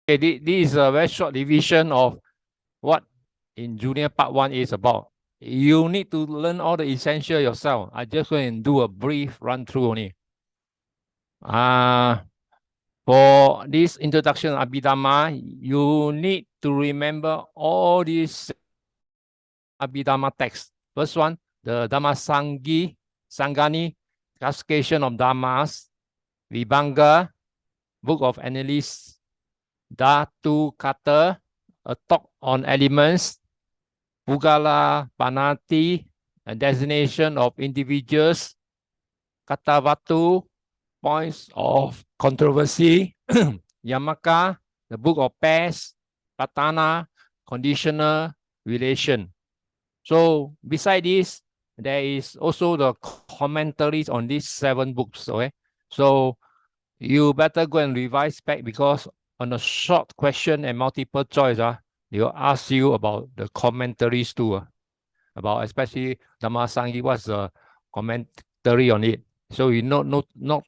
Okay, this is a very short division of what in junior part 1 is about. You need to learn all the essential yourself. I just going to do a brief run through only. For this introduction Abhidhamma, you need to remember all these Abhidhamma texts. First one, the Dhamma Sangani, classification of Dhammas, Vibhanga, book of analysis, Dhatu Kata, a talk on elements, Pugala Panati, a designation of individuals, Katavatu, points of controversy, Yamaka, the book of pairs, Patana, conditional relation. So beside this, there is also the commentaries on these 7 books. Okay, so you better go and revise back, because on a short question and multiple choice, they'll ask you about the commentaries too, about especially Dhammasangi, what's the commentary on it. So you not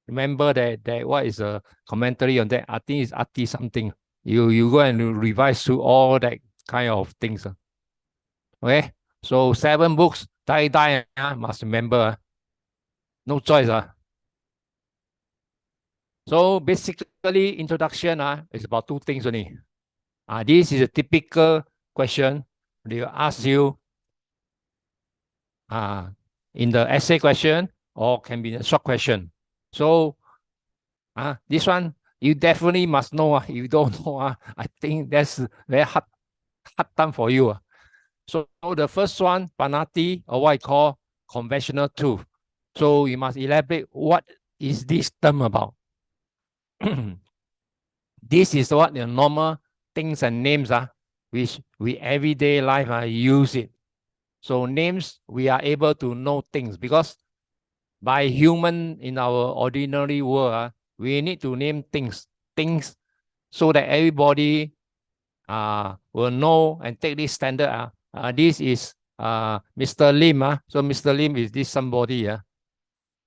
remember that what is a commentary on that. I think it's Ati something. You go and revise through all that kind of things. Okay, so 7 books, die must remember. No choice. So basically, introduction is about 2 things only. This is a typical question they will ask you in the essay question, or can be a short question. So this one you definitely must know. If you don't know, I think that's very hard time for you. So the first one, Panati, or what I call conventional truth. So you must elaborate what is this term about. This is what the normal things and names are, which we everyday life use it. So names, we are able to know things, because by human in our ordinary world, we need to name things so that everybody will know and take this standard. This is Mr. Lim. So Mr. Lim is this somebody. And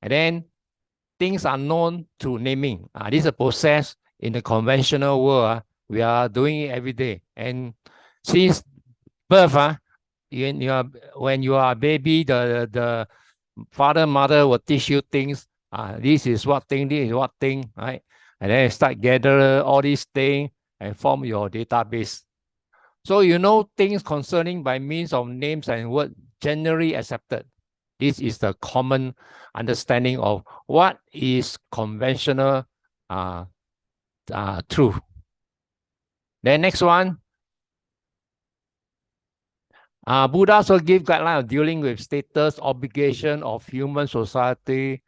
then things are known through naming. This is a process in the conventional world. We are doing it every day. And since birth, when you are a baby, the father, mother will teach you things. This is what thing, this is what thing, right? And then you start gather all these things and form your database. So you know things concerning by means of names and words generally accepted. This is the common understanding of what is conventional truth. Then next one, Buddha also give guidelines of dealing with status, obligation of human society,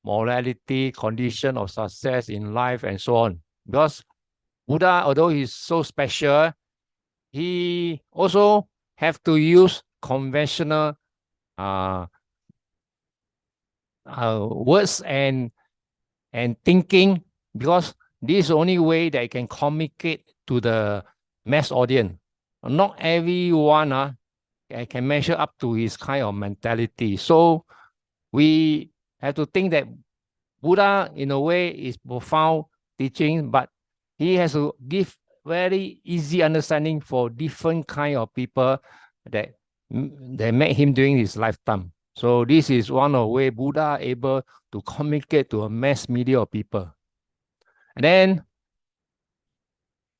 morality, condition of success in life, and so on. Because Buddha, although he's so special, he also have to use conventional words and thinking, because this is the only way that I can communicate to the mass audience. Not everyone can measure up to his kind of mentality. So we have to think that Buddha, in a way, is profound teaching, but he has to give very easy understanding for different kind of people that met him during his lifetime. So this is one of the way Buddha able to communicate to a mass media of people. And then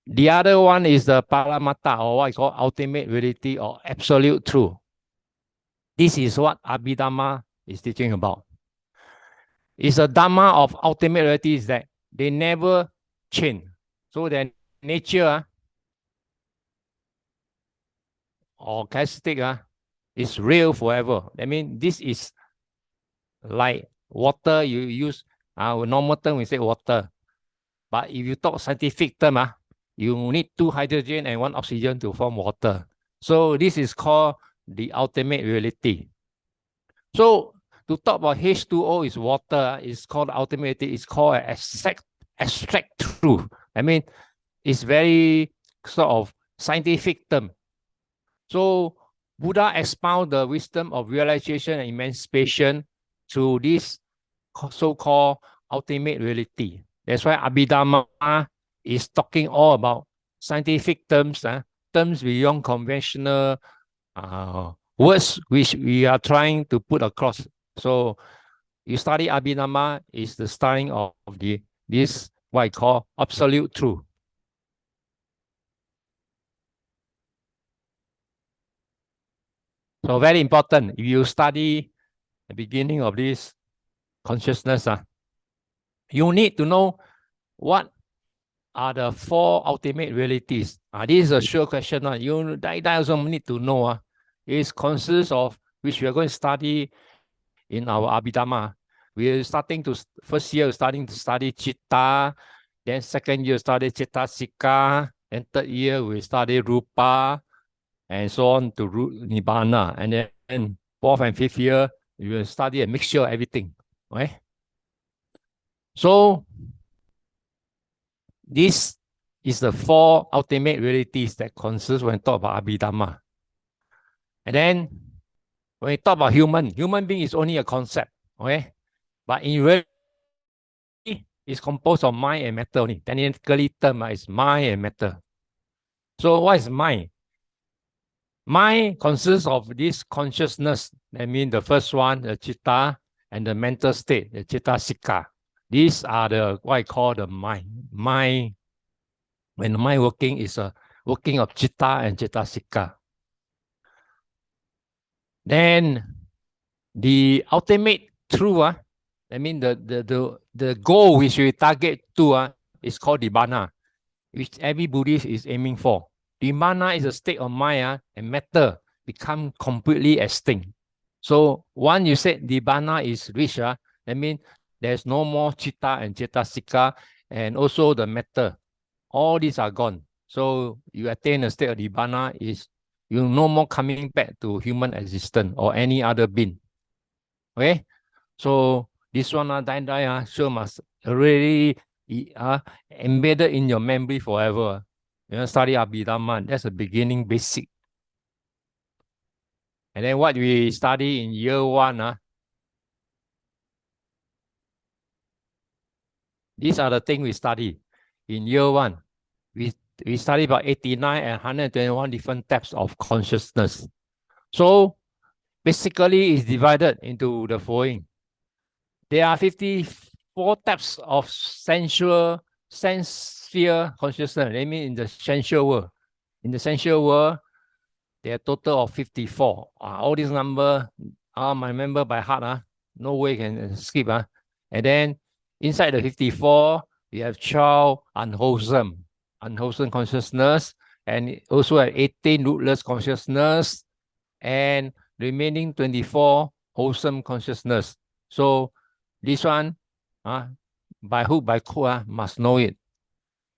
the other one is the Paramatta, or what I call ultimate reality or absolute truth. This is what Abhidhamma is teaching about. It's a Dhamma of ultimate reality, is that they never change. So their nature or characteristic is real forever. I mean, this is like water you use. Normal term we say water. But if you talk scientific term, you need 2 hydrogen and 1 oxygen to form water. So this is called the ultimate reality. So to talk about H2O is water, it's called ultimate reality. It's called an abstract truth. I mean, it's very sort of scientific term. So Buddha expound the wisdom of realization and emancipation through this so-called ultimate reality. That's why Abhidhamma is talking all about scientific terms, terms beyond conventional words which we are trying to put across. So you study Abhidhamma is the starting of this what I call absolute truth. So very important. If you study the beginning of this consciousness, you need to know what are the four ultimate realities. This is a sure question. You also need to know. It consists of which we are going to study in our Abhidhamma. We are starting to first year starting to study Chitta, then second year study Sika, and third year we study Rupa, and so on to Nibbana, and then fourth and fifth year we will study a mixture of everything. Right? So this is the four ultimate realities that consist when talk about Abhidhamma. And then when we talk about human being is only a concept, okay? But in reality, it's composed of mind and matter only. Technically term is mind and matter. So what is mind? Mind consists of this consciousness. That means the first one, the chitta, and the mental state, the Sika. These are the what I call the mind. Mind, when the mind working is a working of chitta and Sika. Then the ultimate truth, I mean the goal which we target to is called Nibbana, which every Buddhist is aiming for. Nibbana is a state of mind and matter become completely extinct. So once you said Nibbana is reached, that means there's no more chitta and Sika, and also the matter. All these are gone. So you attain a state of Nibbana is you no more coming back to human existence or any other being. Okay, so this one sure must really embedded in your memory forever. You know, study Abhidhamma, that's the beginning basic. And then what we study in year one, these are the things we study in year one. We study about 89 and 121 different types of consciousness. So basically it's divided into the following. There are 54 types of sensual sense sphere consciousness. I mean in the sensual world. In the sensual world, there are a total of 54. All these numbers are my member by heart. No way can skip. And then inside the 54, we have 12 unwholesome consciousness, and also have 18 rootless consciousness, and remaining 24 wholesome consciousness. So this one, by hook, by crook, must know it.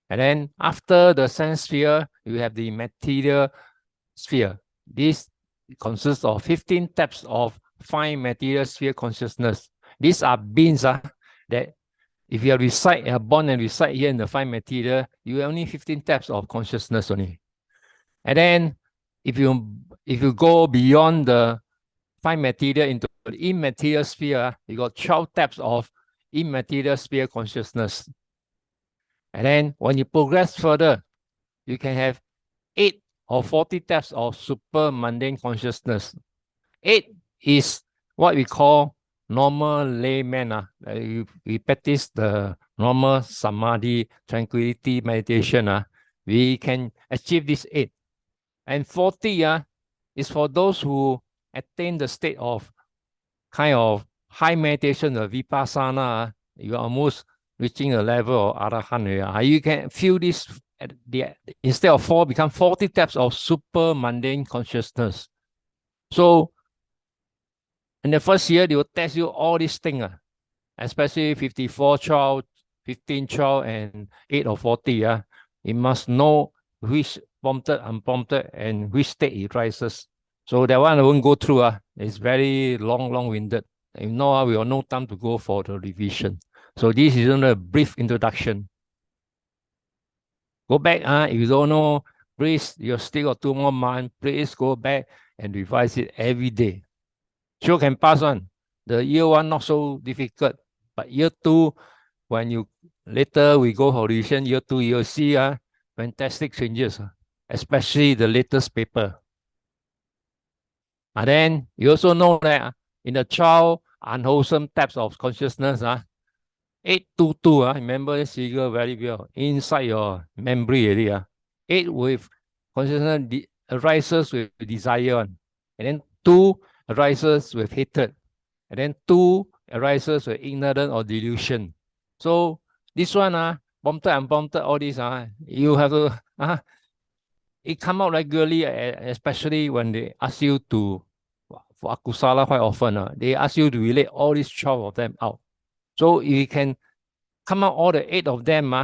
And then after the sense sphere, you have the material sphere. This consists of 15 types of fine material sphere consciousness. These are beings that if you are born and reside here in the fine material, you have only 15 types of consciousness only. And then if you go beyond the fine material into the immaterial sphere, you got 12 types of immaterial sphere consciousness. And then when you progress further, you can have 8 or 40 types of super mundane consciousness. 8 is what we call normal layman. We practice the normal samadhi, tranquility, meditation. We can achieve this 8. And 40 is for those who attain the state of kind of high meditation, the vipassana. You are almost reaching a level of arahant. You can feel this instead of 4, become 40 types of super mundane consciousness. So in the first year, they will test you all these things, especially 54, 12, 15, 12, and 8 or 40. You must know which prompted, unprompted, and which state it rises. So that one I won't go through. It's very long-winded. You know, we have no time to go for the revision. So this is only a brief introduction. Go back, if you don't know, please, you still got 2 more months, please go back and revise it every day. Sure can pass on. The year 1 not so difficult, but year 2, when you later we go for revision year 2, you'll see fantastic changes, especially the latest paper. And then you also know that in the child unwholesome types of consciousness, 822, remember this figure very well, inside your memory already. 8 with consciousness arises with desire, and then 2 arises with hatred, and then 2 arises with ignorance or delusion. So this one, prompted and unprompted, all these, you have to, it come out regularly, especially when they ask you to, for akusala quite often, they ask you to relate all these 12 of them out. So if you can come out all the 8 of them,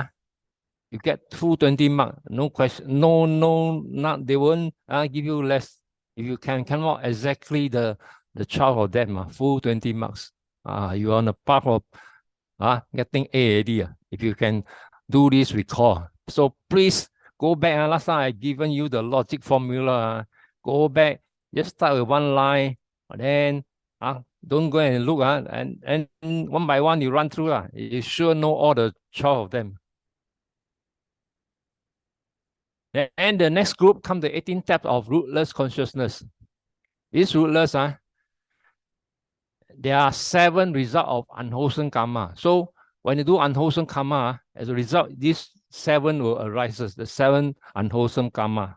you get full 20 marks. No question, not they won't give you less. If you can come out exactly the 12 of them, full 20 marks. You are on the path of getting A already, if you can do this recall. So please go back. Last time I given you the logic formula. Go back, just start with one line, and then don't go and look, and one by one you run through. You sure know all the 12 of them. And the next group come the 18 types of rootless consciousness. These rootless, there are 7 results of unwholesome karma. So when you do unwholesome karma, as a result, these 7 will arise, the 7 unwholesome karma.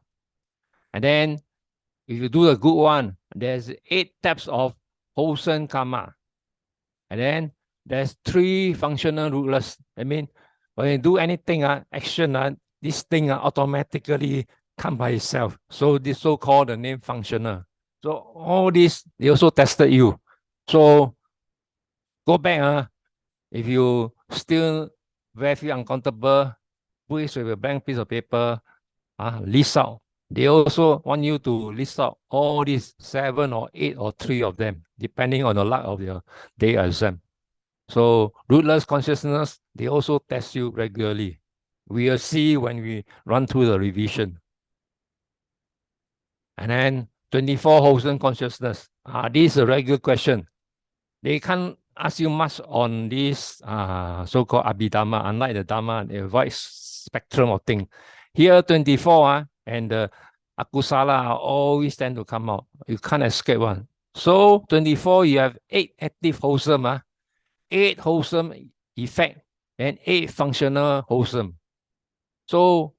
And then if you do a good one, there's 8 types of wholesome karma. And then there's 3 functional rootless. I mean, when you do anything, action, this thing automatically come by itself. So this so-called the name functional. So all this, they also tested you. So go back, if you still very feel uncomfortable, please with a blank piece of paper, list out. They also want you to list out all these 7 or 8 or 3 of them, depending on the luck of your day exam. So rootless consciousness, they also test you regularly. We will see when we run through the revision. And then 24 wholesome consciousness. This is a regular question. They can't ask you much on this so-called Abhidhamma, unlike the Dhamma, a wide spectrum of things. Here, 24 and the akusala always tend to come out. You can't escape one. So 24, you have 8 active wholesome, 8 wholesome effect, and 8 functional wholesome. So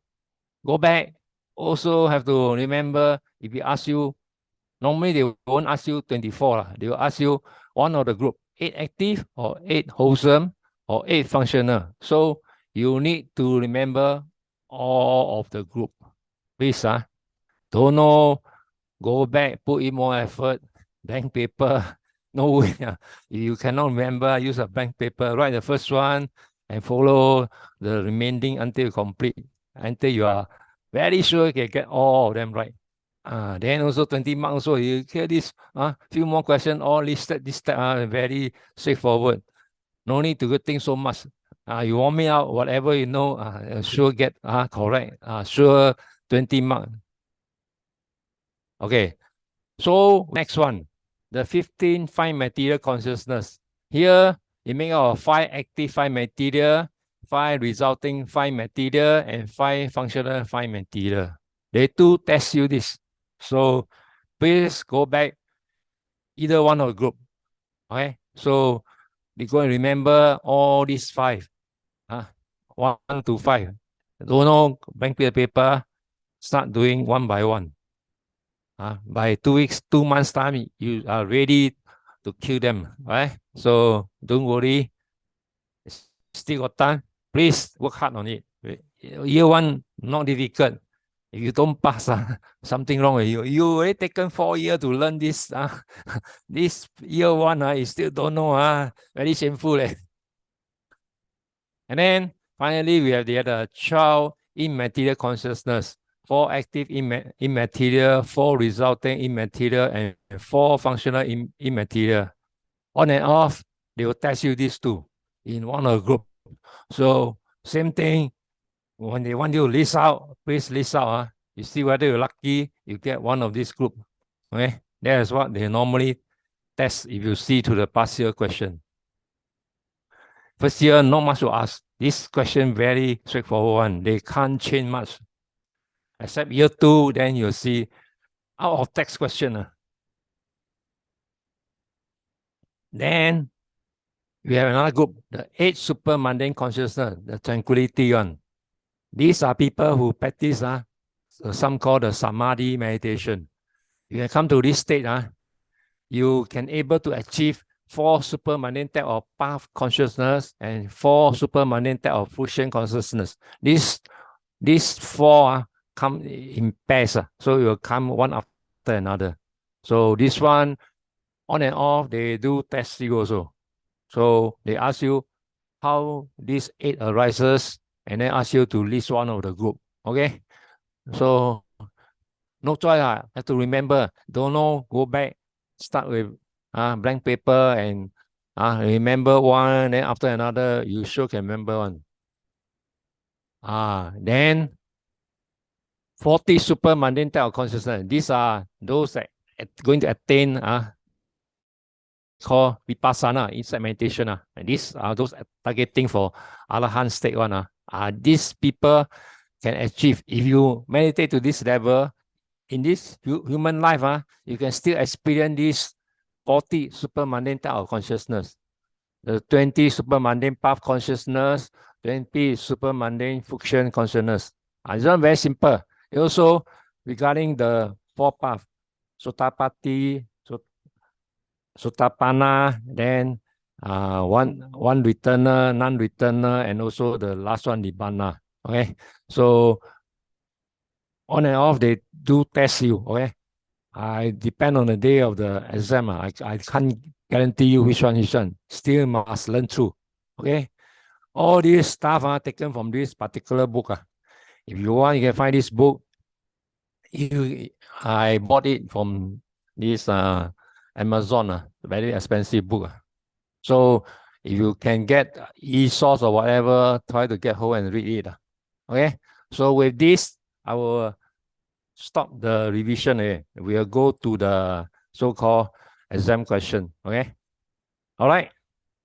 go back. Also have to remember, if you ask you, normally they won't ask you 24. They will ask you one of the group, 8 active or 8 wholesome or 8 functional. So you need to remember all of the group. Please, don't know, go back, put in more effort, blank paper. No way. If you cannot remember, use a blank paper, write the first one and follow the remaining until you complete, until you are very sure you can get all of them right. Then also 20 marks. Also, you hear this, few more questions, all listed, this step, very straightforward. No need to think so much. You warm me out, whatever you know, sure get correct. Sure 20 marks. Okay, so next one, the 15 fine material consciousness. Here, it make out of 5 active fine material, 5 resulting fine material, and 5 functional fine material. They do test you this. So please go back either one of the group. Okay, so you go and remember all these 5. 1 to 5. Don't know, blank paper, start doing one by one. By 2 weeks, 2 months time, you are ready to kill them, right? So don't worry, still got time. Please work hard on it. Year 1, not difficult. If you don't pass, something wrong with you. You already taken 4 years to learn this. This year 1, you still don't know. Very shameful. And then finally, we have the other child immaterial consciousness. 4 active immaterial, 4 resulting immaterial, and 4 functional immaterial. On and off, they will test you these 2 in one of the group. So same thing, when they want you to list out, please list out. You see whether you're lucky, you get one of this group. Okay, that is what they normally test if you see to the past year question. First year, not much to ask. This question very straightforward one. They can't change much. Except year 2, then you'll see out of text question. Then we have another group, the 8 super mundane consciousness, the tranquility one. These are people who practice some call the samadhi meditation. You can come to this state, you can able to achieve 4 super mundane type of path consciousness and 4 super mundane type of fusion consciousness. These 4 come in pairs, so it will come one after another. So this one, on and off, they do test you also. So they ask you how these 8 arises, and then ask you to list one of the group. Okay, so no choice. Have to remember. Don't know, go back, start with blank paper and remember one, then after another, you sure can remember one. Then 40 super mundane type of consciousness. These are those that going to attain called vipassana, insight meditation. And these are those targeting for Arahant state one. These people can achieve. If you meditate to this level, in this human life, you can still experience this 40 super mundane type of consciousness. The 20 super mundane path consciousness, 20 super mundane function consciousness. It's not very simple. Also, regarding the 4 paths, Sotapatti, Sotapanna, then one returner, non-returner, and also the last one, Nibbana. Okay, so on and off, they do test you. Okay, I depend on the day of the exam. I can't guarantee you which one. Still must learn through. Okay, all this stuff taken from this particular book. If you want, you can find this book. I bought it from this Amazon, very expensive book. So if you can get e-source or whatever, try to get hold and read it. Okay, so with this, I will stop the revision. We'll go to the so-called exam question. Okay, all right,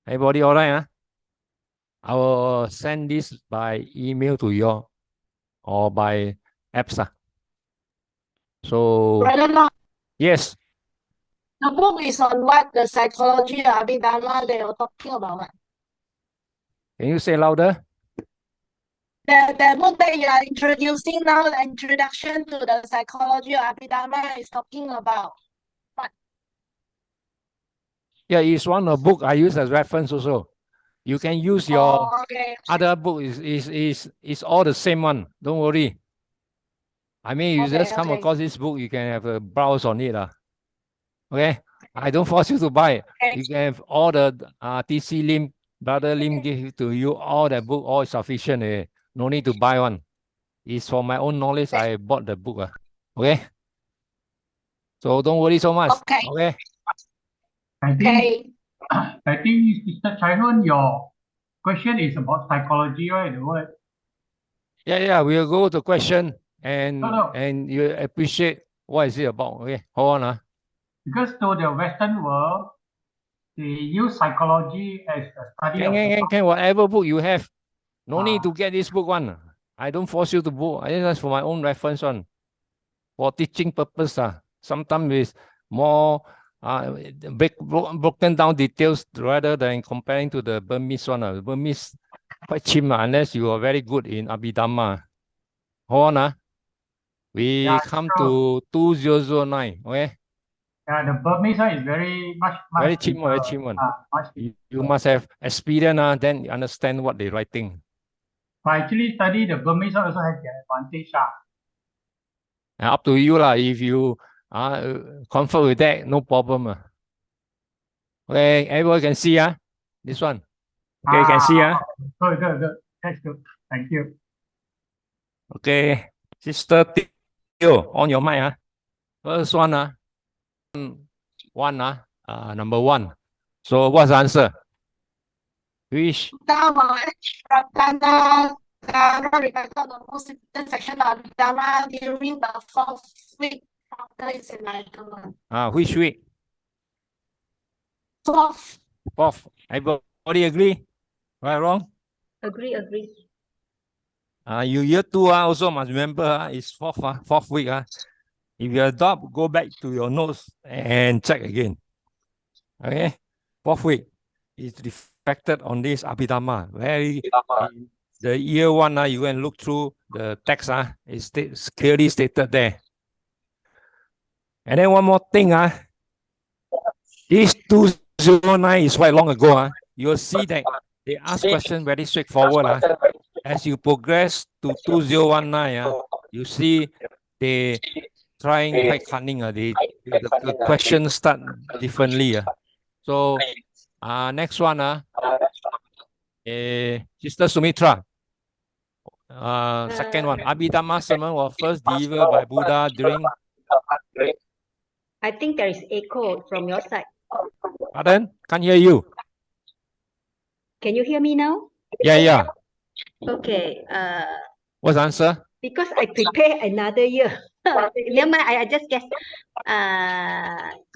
everybody all right? I will send this by email to you or by apps. So yes. The book is on what? The psychology of Abhidhamma they were talking about. What? Can you say louder? The book that you are introducing now, the introduction to the psychology of Abhidhamma, is talking about what? Yeah, it's one of the book I use as reference also. You can use your other book. Is all the same one. Don't worry. I mean, you just come across this book, you can have a browse on it. Okay, I don't force you to buy. You can have all the TC Lim, Brother Lim give to you all the book, all sufficient. No need to buy one. It's for my own knowledge. I bought the book. Okay, so don't worry so much. Okay. I think, Mr. Chai Hun, your question is about psychology, right? The word. Yeah. We'll go to question and you appreciate what is it about. Okay, hold on. Because to the Western world, they use psychology as a study of whatever book you have. No need to get this book one. I don't force you to book. I just for my own reference one. For teaching purpose. Sometimes it's more broken down details rather than comparing to the Burmese one. The Burmese quite cheap unless you are very good in Abhidhamma. Hold on. We come to 2009. Okay. Yeah, the Burmese one is very much cheap one. You must have experience, then you understand what they're writing. But actually study the Burmese one also has the advantage. Up to you lah. If you comfort with that, no problem. Okay, everyone can see this one. Okay, you can see Good. That's good. Thank you. Okay, Sister Teo, on your mic. First one number 1. So what's the answer? Which? The most important section of Abhidhamma during the 4th week after its enlightenment. Which week? 4th. 4th. Everybody agree? Right or wrong? Agree, agree. You year 2 also must remember it's fourth week. If you adopt, go back to your notes and check again. Okay, fourth week is reflected on this Abhidhamma. The year 1 you go and look through the text it's clearly stated there. And then one more thing this 209 is quite long ago. You'll see that they ask questions very straightforward. As you progress to 2019, you see they trying quite cunning. The questions start differently. So next one, Sister Sumitra. Second one, Abhidhamma sermon was first delivered by Buddha during. I think there is echo from your side. Pardon? Can't hear you. Can you hear me now? Yeah. Okay. What's the answer? Because I prepare another year. Never mind, I just guess.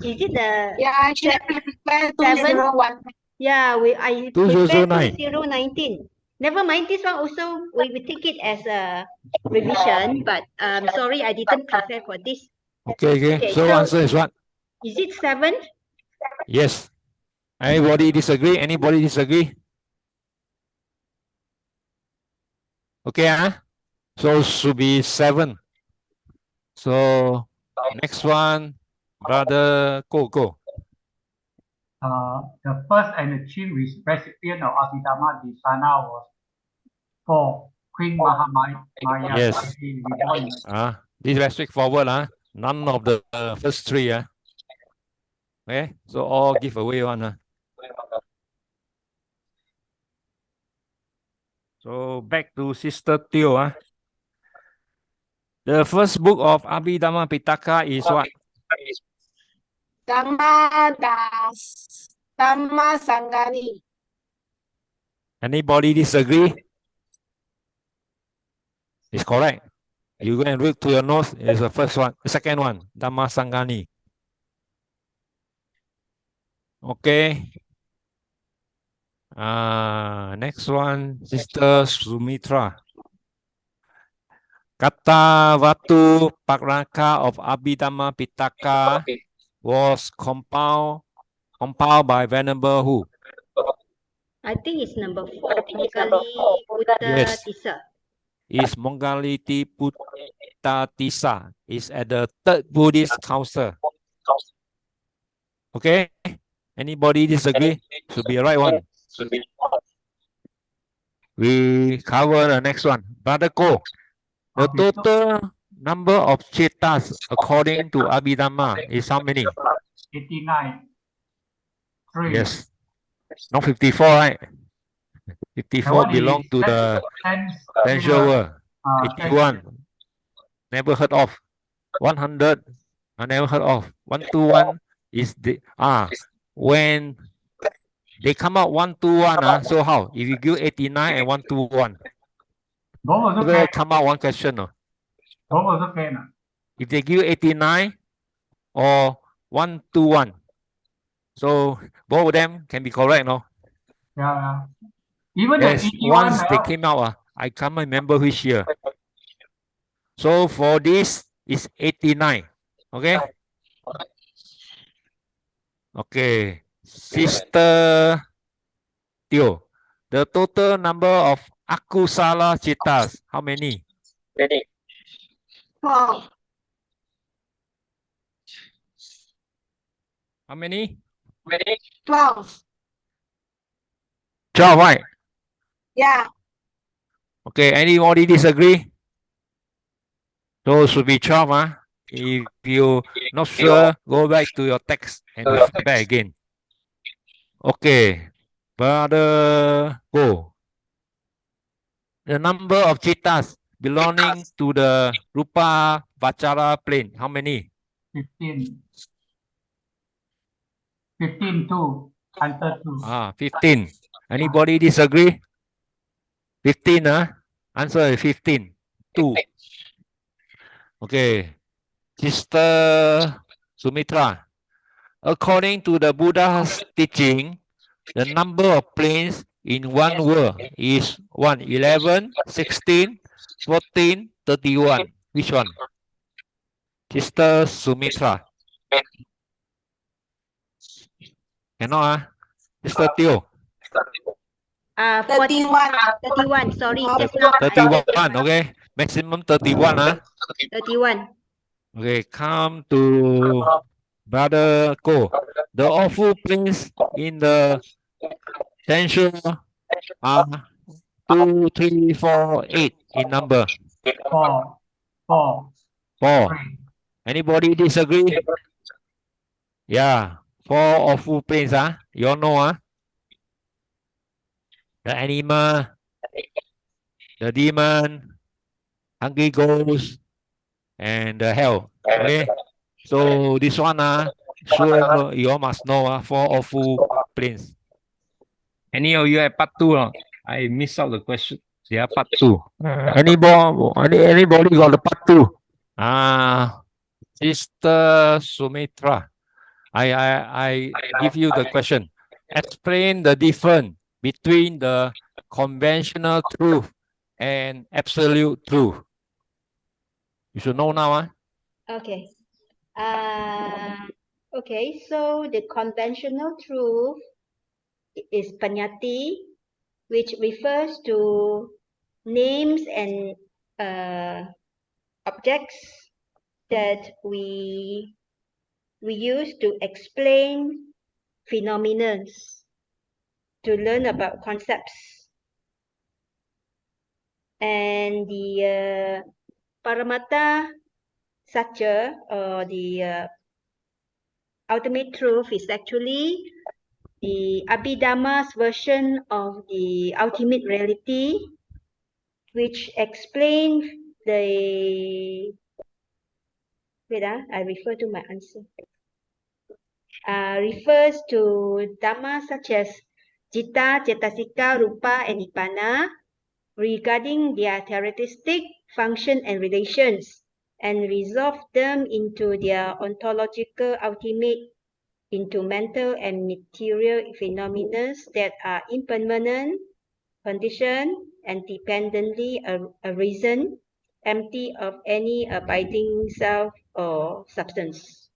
Is it the Yeah, actually I prepared 201. Yeah, I prepared 2009. 2019. Never mind, this one also we take it as a revision, but sorry, I didn't prepare for this. Okay. So answer is what? Is it 7? Yes. Anybody disagree? Okay, so should be 7. So next one, brother, go. The first and the chief recipient of Abhidhamma Disana was for Queen Mahamaya. Yes. This is very straightforward. None of the first 3. Okay, so all give away one. So back to Sister Teo. The first book of Abhidhamma Pitaka is what? Dhamma Sangani. Anybody disagree? It's correct. You go and read to your notes. It's the first one. The second one, Dhamma Sangani. Okay. Next one, Sister Sumitra. Kata Watu Pakraka of Abhidhamma Pitaka was compiled by Venerable who? I think it's number 4, Mongali Buddha Yes. Tissa. Is Mongaliti Buddha Tissa. Is at the 3rd Buddhist Council. Okay? Anybody disagree? Should be the right one. We cover the next one. Brother Ko. The total number of chetas according to Abhidhamma is how many? 89. 3. Yes. Not 54, right? 54 belong to the sensual world. 81. Never heard of. 100. I never heard of. 121 is the when they come out 121. So how? If you give 89 and 121. Both Will come out one question. also can. If they give 89 or 121. So both of them can be correct, no? Yeah. Even Yes, the 81 once they came out, I can't remember which year. So for this is 89. Okay? Okay. Sister Teo. The total number of akusala citas, how many? 12. How many? 12. 12, right? Yeah. Okay, anybody disagree? So should be 12, If you not sure, go back to your text and refer back again. Okay, brother, go. The number of citas belonging to the Rupa Vachara plane, how many? 15. 15 2. Answer 2. 15. Anybody disagree? 15, Answer is 15. 2. Okay. Sister Sumitra. According to the Buddha's teaching, the number of planes in one word is 11, 16, 14, 31. Which one? Sister Sumitra. Cannot, Sister Teo. 31. 31. Sorry, just now. 31, okay. Maximum 31, 31. Okay, come to Brother Ko. The awful place in the central are 2, 3, 4, 8 in number. 4, 4, 4. 3. Anybody disagree? Yeah, 4 awful places, you all know, the animal, the demon, hungry ghost, and the hell. Okay, so this one, sure you all must know, 4 awful places. Any of you have part 2? I missed out the question. Yeah, part 2. Anybody got the part 2? Sister Sumitra, I give you the question. Explain the difference between the conventional truth and absolute truth. You should know now. Okay. Okay, so the conventional truth is panyati, which refers to names and objects that we use to explain phenomena, to learn about concepts. And the Paramatta Satya, or the ultimate truth, is actually the Abhidhamma's version of the ultimate reality, which explains the... Wait, I refer to my answer. Refers to Dhamma such as Citta, Cetasika, Rupa, and Nibbana, regarding their characteristic, function, and relations, and resolve them into their ontological ultimate, into mental and material phenomena that are impermanent, conditioned, and dependently arisen, empty of any abiding self or substance.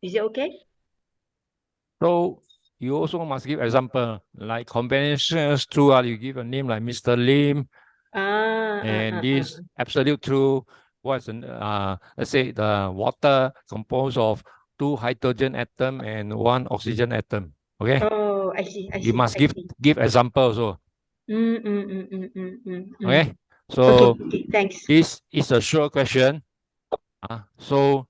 Is it okay? So you also must give example, like conventional truth, you give a name like Mr. Lim, and this absolute truth was, let's say the water composed of 2 hydrogen atom and 1 oxygen atom. Okay. Oh, I see. You must give example also. Okay. So okay, thanks. this is a short question. So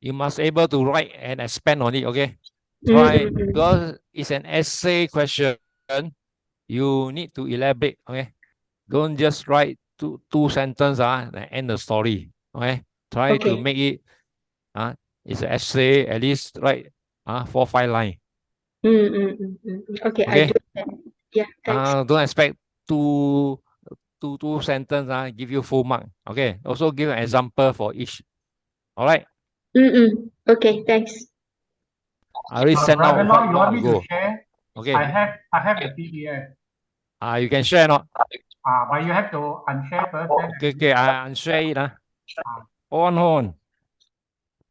you must able to write and expand on it. Okay. Try, because it's an essay question. You need to elaborate. Okay. Don't just write two sentences and end the story. Okay. Try to make it. It's an essay. At least write 4, 5 lines. Okay. I do that. Yeah. Thanks. Don't expect two sentences. Give you full mark. Okay. Also give an example for each. All right. Okay. Thanks. I already sent out Brother Law, you want me to share? Okay. I have the PDF. You can share not? But you have to unshare first. Okay. I unshare it. Hold on.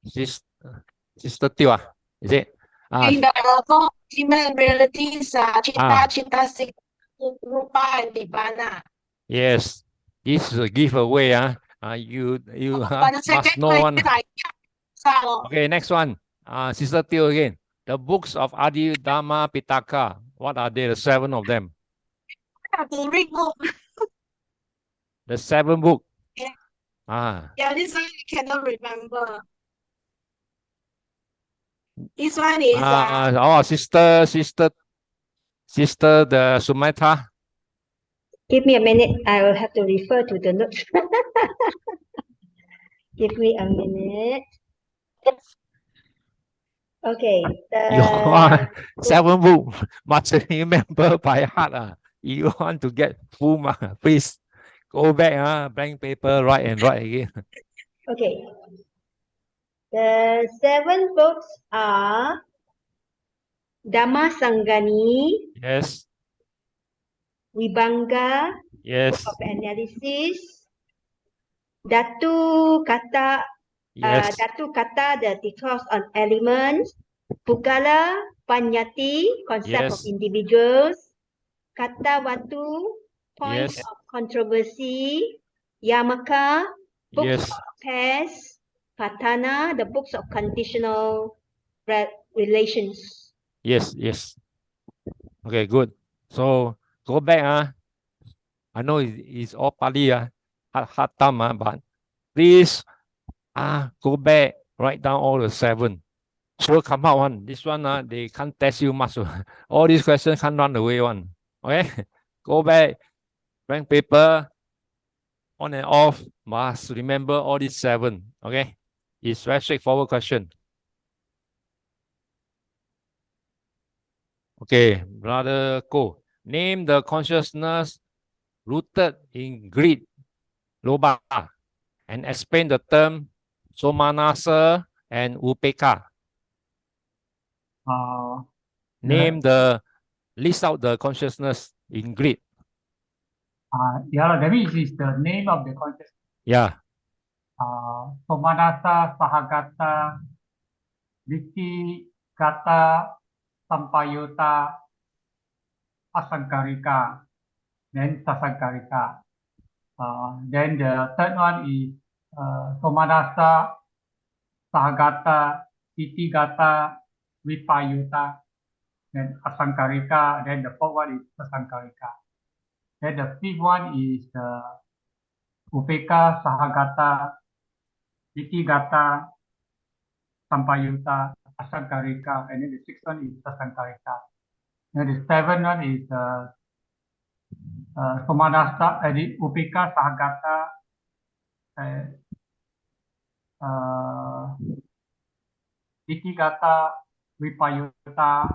Sister Teo, is it? In the four human realities, Citta, Cetasika, Rupa, and Nibbana. Yes, this is a giveaway. You must know one. Okay, next one. Sister Teo again. The books of Abhidhamma Pitaka. What are they? The 7 of them. I have to read book. The 7 book. Yeah. Yeah, this one I cannot remember. This one is sister the Sumitra. Give me a minute. I will have to refer to the notes. Give me a minute. Okay. Your 7 book must remember by heart. You want to get full mark, please go back, blank paper, write again. Okay. The 7 books are Dhamma Sanggani, Yes. Vibhanga, Yes. of analysis, Datu Kata, Yes. Datu Kata, the discourse on elements, Pugala Panyati, concept of Yes. individuals, Kata Watu, points Yes. of controversy, Yamaka, books Yes. of pairs, Patana, the books of conditional relations. Yes. Yes. Okay, good. So go back. I know it's all Pali, hard time, but please go back, write down all the 7. Sure come out one. This one, they can't test you much. All these questions can't run away one. Okay? Go back, blank paper, on and off, must remember all these 7. Okay? It's very straightforward question. Okay, brother Ko. Name the consciousness rooted in greed, loba, and explain the term somanasa and upeka. Name list out the consciousness in greed. Yeah, that means it's the name of the consciousness. Yeah. Somanasa, Sahagata, Vitti, Gata, Sampayota, Asankarika, then Sasankarika. Then the third one is Somanasa, Sahagata, Vitti-gata, Vipayuta, then Asankarika, then the fourth one is Sasankarika. Then the fifth one is Upeka, Sahagata, Vitti-gata, Sampayuta, Asankarika, and then the sixth one is Sasankarika. Then the seventh one is Somanasa, Upeka, Sahagata, Vitti-gata, Vipayuta,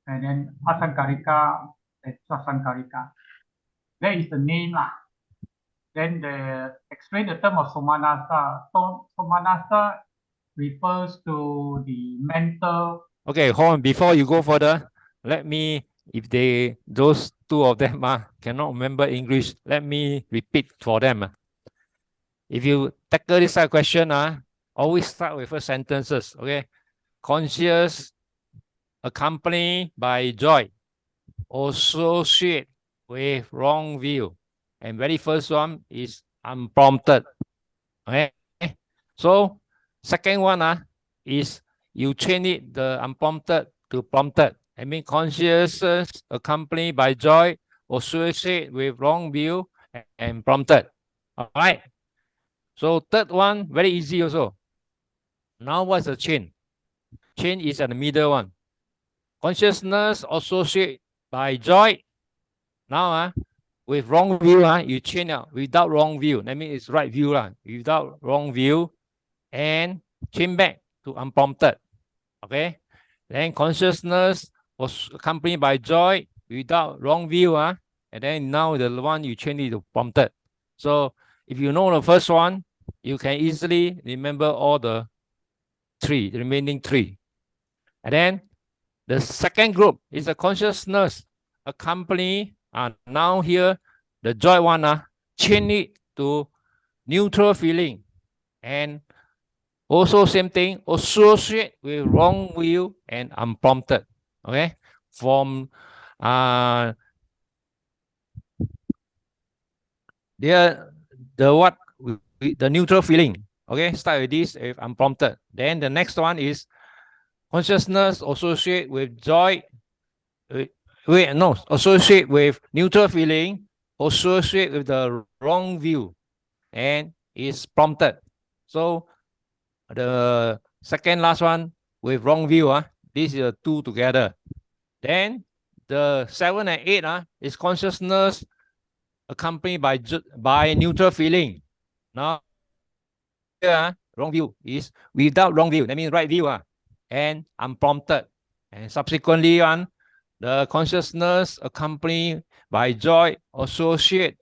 and then Asankarika and Sasankarika. That is the name. Then explain the term of Somanasa. So, Somanasa refers to the mental. Okay, hold on. Before you go further, let me, if those 2 of them cannot remember English, let me repeat for them. If you tackle this type of question, always start with first sentences. Okay, conscious, accompanied by joy, associate with wrong view, and very first one is unprompted. Okay, so second one is you change it, the unprompted to prompted. I mean consciousness accompanied by joy, associate with wrong view, and prompted. All right. So third one, very easy also. Now what's the chain? Chain is at the middle one. Consciousness associate by joy. Now with wrong view, you change out without wrong view. That means it's right view, without wrong view, and change back to unprompted. Okay. Then consciousness was accompanied by joy without wrong view, and then now the one you change it to prompted. So if you know the first one, you can easily remember all the remaining 3. And then the second group is the consciousness accompanied. Now here, the joy one, change it to neutral feeling. And also same thing, associate with wrong view and unprompted. Okay, from the neutral feeling. Okay, start with this if unprompted. Then the next one is consciousness associate with joy. Associate with neutral feeling, associate with the wrong view, and is prompted. So the second last one with wrong view, these are 2 together. Then the 7 and 8 is consciousness accompanied by neutral feeling. Now here, wrong view is without wrong view. That means right view, and unprompted. And subsequently the consciousness accompanied by joy associate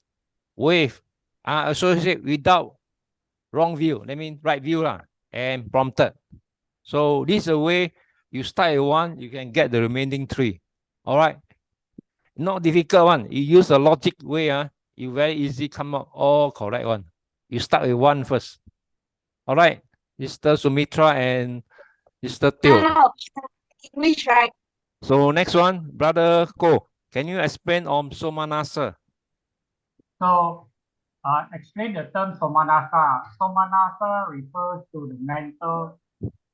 without wrong view. That means right view and prompted. So this is a way You start at 1, you can get the remaining 3. All right. Not difficult one. You use a logic way, you very easy come up all correct one. You start with 1 first. All right, Mr. Sumitra and Mr. Teo. Now, English, right? So next one, Brother Ko, can you explain on Somanasa? So, explain the term somanasa. Somanasa refers to the mental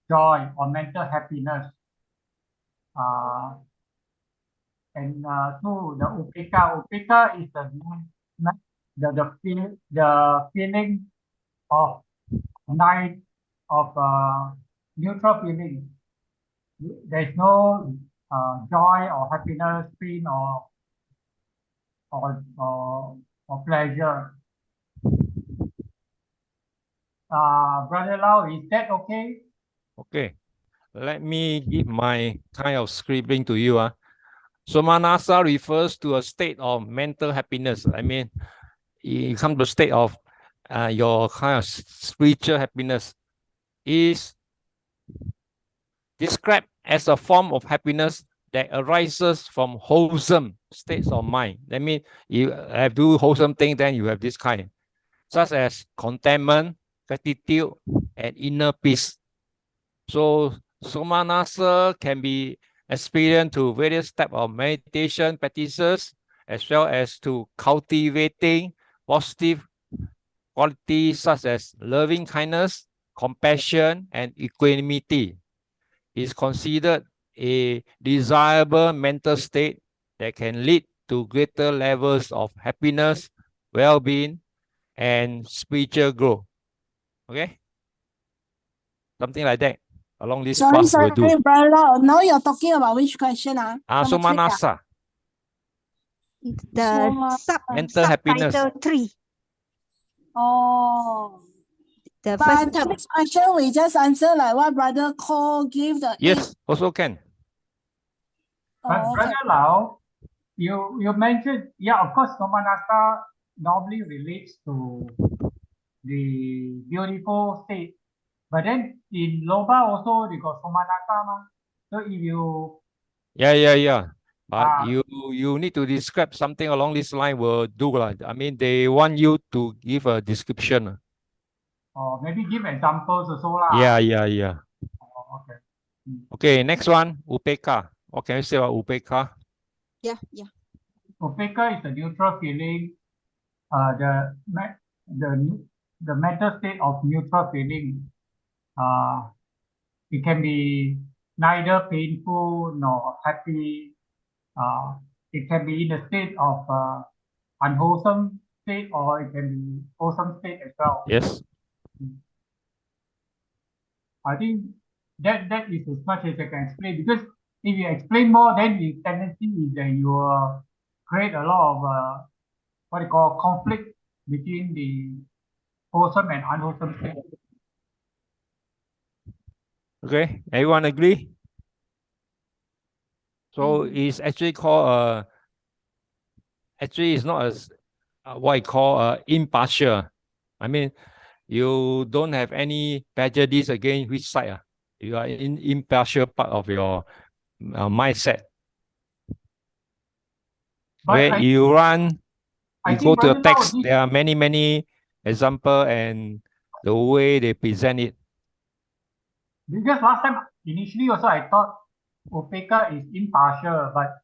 joy or mental happiness. And two, the upeka. Upeka is the feeling of night of neutral feeling. There's no joy or happiness, pain or pleasure. Brother Lau, is that okay? Okay, let me give my kind of scribbling to you. Somanasa refers to a state of mental happiness. I mean, it comes to a state of your kind of spiritual happiness is described as a form of happiness that arises from wholesome states of mind. That means you have do wholesome things, then you have this kind, such as contentment, gratitude, and inner peace. So Somanasa can be experienced through various types of meditation practices, as well as to cultivating positive qualities such as loving kindness, compassion, and equanimity. Is considered a desirable mental state that can lead to greater levels of happiness, well-being, and spiritual growth. Okay? Something like that. Along this path Sorry, will do. brother. Now you're talking about which question? Number 3, Somanasa, The mental happiness. subtitle 3. Oh. The But first the term. next question we just answer like what Brother Cole give the Yes, also can. But okay. Brother Lau, you mentioned, yeah, of course, somanasa normally relates to the beautiful state. But then in Loba also they got somanasa ma. So if you Yeah. But you need to describe something along this line will do. I mean, they want you to give a description. or maybe give examples also lah. Yeah. Oh, okay. Okay, next one, upeka. What can you say about upeka? Yeah. Upeka is a neutral feeling. The mental state of neutral feeling. It can be neither painful nor happy. It can be in a state of unwholesome state, or it can be wholesome state as well. Yes. I think that is as much as I can explain, because if you explain more, then the tendency is that you create a lot of what you call conflict between the wholesome and unwholesome state. Okay, everyone agree? So it's actually called actually it's not as what I call impartial. I mean, you don't have any prejudice against which side. You are in impartial part of your mindset. But you go to a Brother Lau, text, there are many examples and the way they present it. because last time initially also I thought upeka is impartial, but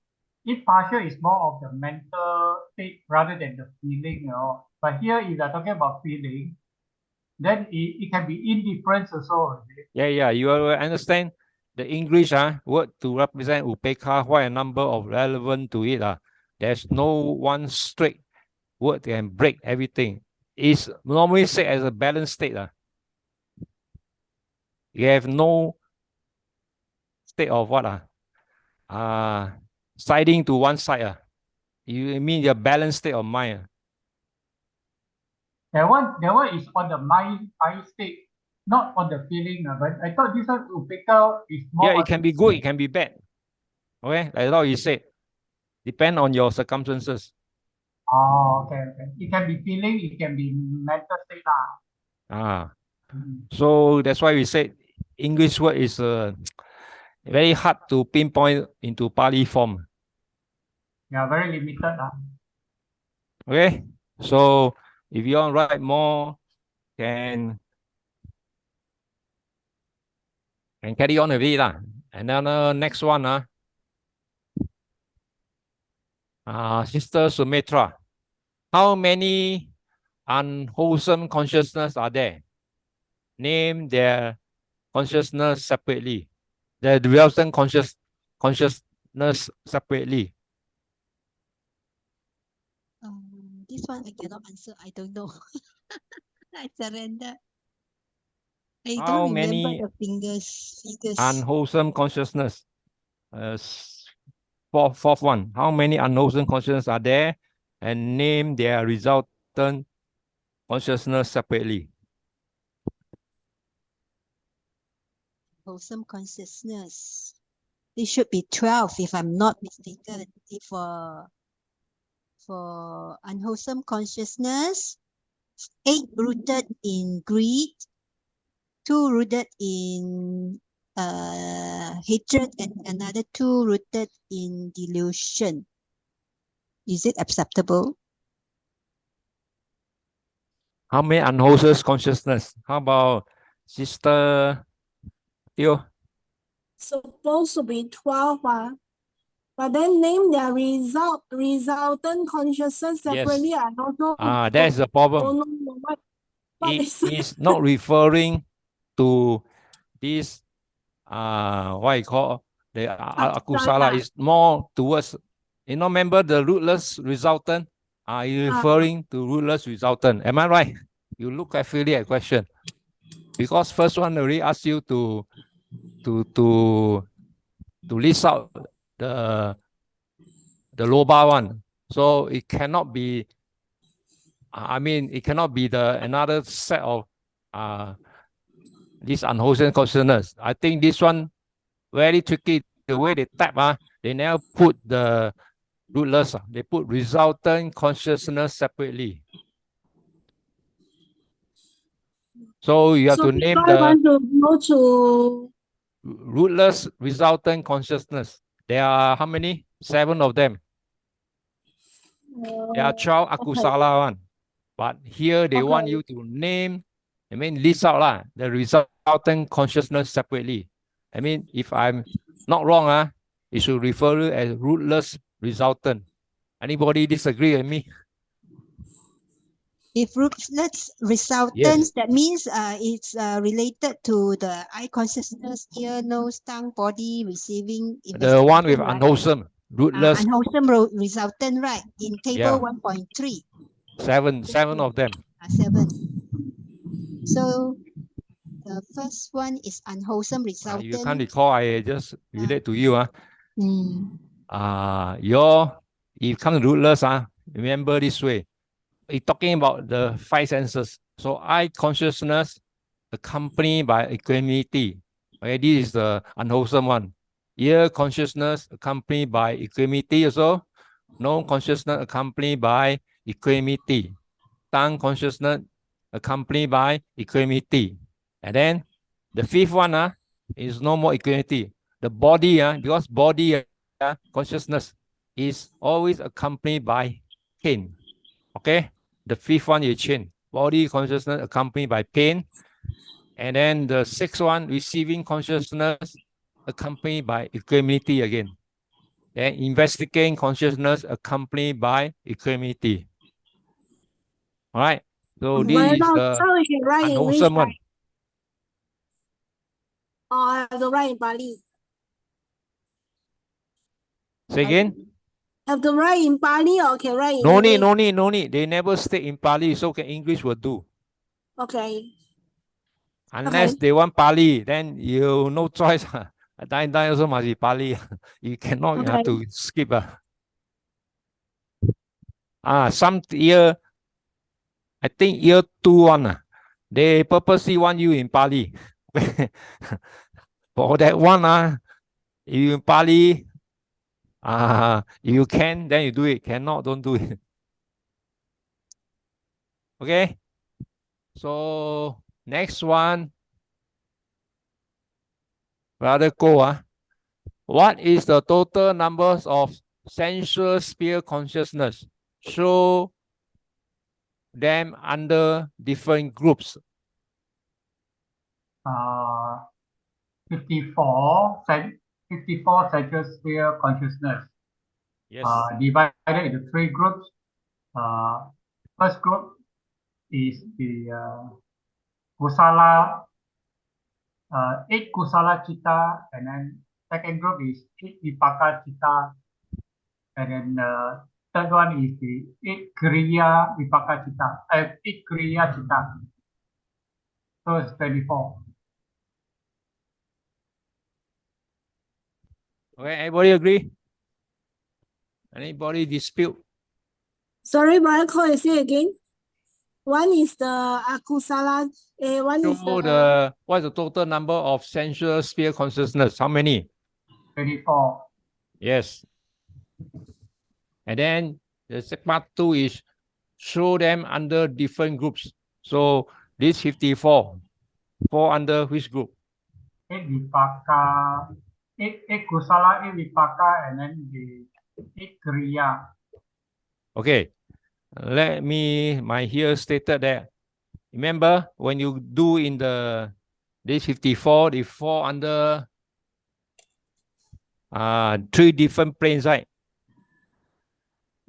impartial is more of the mental state rather than the feeling, But here, if you're talking about feeling, then it can be indifference also. Yeah. You will understand the English word to represent upeka, quite a number of relevant to it. There's no one straight word that can break everything. It's normally said as a balanced state. You have no state of what? Siding to one side. You mean your balanced state of mind. That one is on the mind state, not on the feeling. But I thought this one upeka is more. Yeah, it can be good, it can be bad. Okay, like how you said, depend on your circumstances. Oh, okay. It can be feeling, it can be mental state lah. So that's why we said English word is very hard to pinpoint into Pali form. Yeah, very limited. Okay, so if you want to write more, can carry on with it lah. And then next one Sister Sumitra, how many unwholesome consciousness are there? Name their consciousness separately. The resultant consciousness separately. This one I cannot answer. I don't know. I surrender. I How don't remember many the figures. unwholesome consciousness? Fourth one. How many unwholesome consciousness are there? And name their resultant consciousness separately. Wholesome consciousness. It should be 12 if I'm not mistaken. If for unwholesome consciousness, 8 rooted in greed, 2 rooted in hatred, and another 2 rooted in delusion. Is it acceptable? How many unwholesome consciousness? How about Sister Teo? Supposed to be 12, but then name their resultant consciousness separately. Yes. I also That's the problem. don't know what It is not referring to this what you call the akusala. Is more towards, remember the rootless resultant? Are you referring to rootless resultant? Am I right? You look carefully at question. Because first one already asked you to list out the loba one. So it cannot be, it cannot be another set of this unwholesome consciousness. I think this one very tricky. The way they type, they never put the rootless. They put resultant consciousness separately. So you have to name the want to go to rootless resultant consciousness. There are how many? 7 of them. There are 12 akusala one. But here they want you to name, list out the resultant consciousness separately. If I'm not wrong, it should refer to as rootless resultant. Anybody disagree with me? If rootless resultant, Yes. that means it's related to the eye consciousness, ear, nose, tongue, body, receiving. The one with right? unwholesome, rootless. Unwholesome resultant, right? In table 1.3. 7 of them. 7. So the first one is unwholesome resultant. You can't recall, I just relate to you. If you come to rootless, remember this way. It's talking about the 5 senses. So eye consciousness accompanied by equanimity. Okay, this is the unwholesome one. Ear consciousness accompanied by equanimity also. Nose consciousness accompanied by equanimity. Tongue consciousness accompanied by equanimity. And then the 5th one is no more equanimity. The body, because body consciousness is always accompanied by pain. Okay, the 5th one you change. Body consciousness accompanied by pain. And then the 6th one, receiving consciousness accompanied by equanimity again. Then investigating consciousness accompanied by equanimity. All right. So this is the unwholesome one. I have to write in Pali. Say again? Have to write in Pali or can write in No English? need. They never state in Pali, so English will do. Okay. Unless they want Pali, then you no choice. Die also must be Pali. You cannot, you have to skip. Some year, I think year 2 one, they purposely want you in Pali. For that one, you in Pali, you can, then you do it. Cannot, don't do it. Okay. So next one, Brother Ko, What is the total numbers of sensual sphere consciousness? Show them under different groups. 54 central sphere consciousness. Yes. Divided into 3 groups. First group is the kusala, 8 kusala chitta, and then second group is 8 vipaka chitta, and then third one is the 8 kriya vipaka chitta, 8 kriya chitta. So it's 24. Okay, everybody agree? Anybody dispute? Sorry, but I say again. One is the akusala. One is Show what's the total number of sensual sphere consciousness? How many? 24. Yes. And then the part 2 is show them under different groups. So this 54 fall under which group? 8 vipaka, 8 kusala, 8 vipaka, and then the 8 kriya. Okay. My here stated that. Remember when you do in this 54, they fall under 3 different planes, right?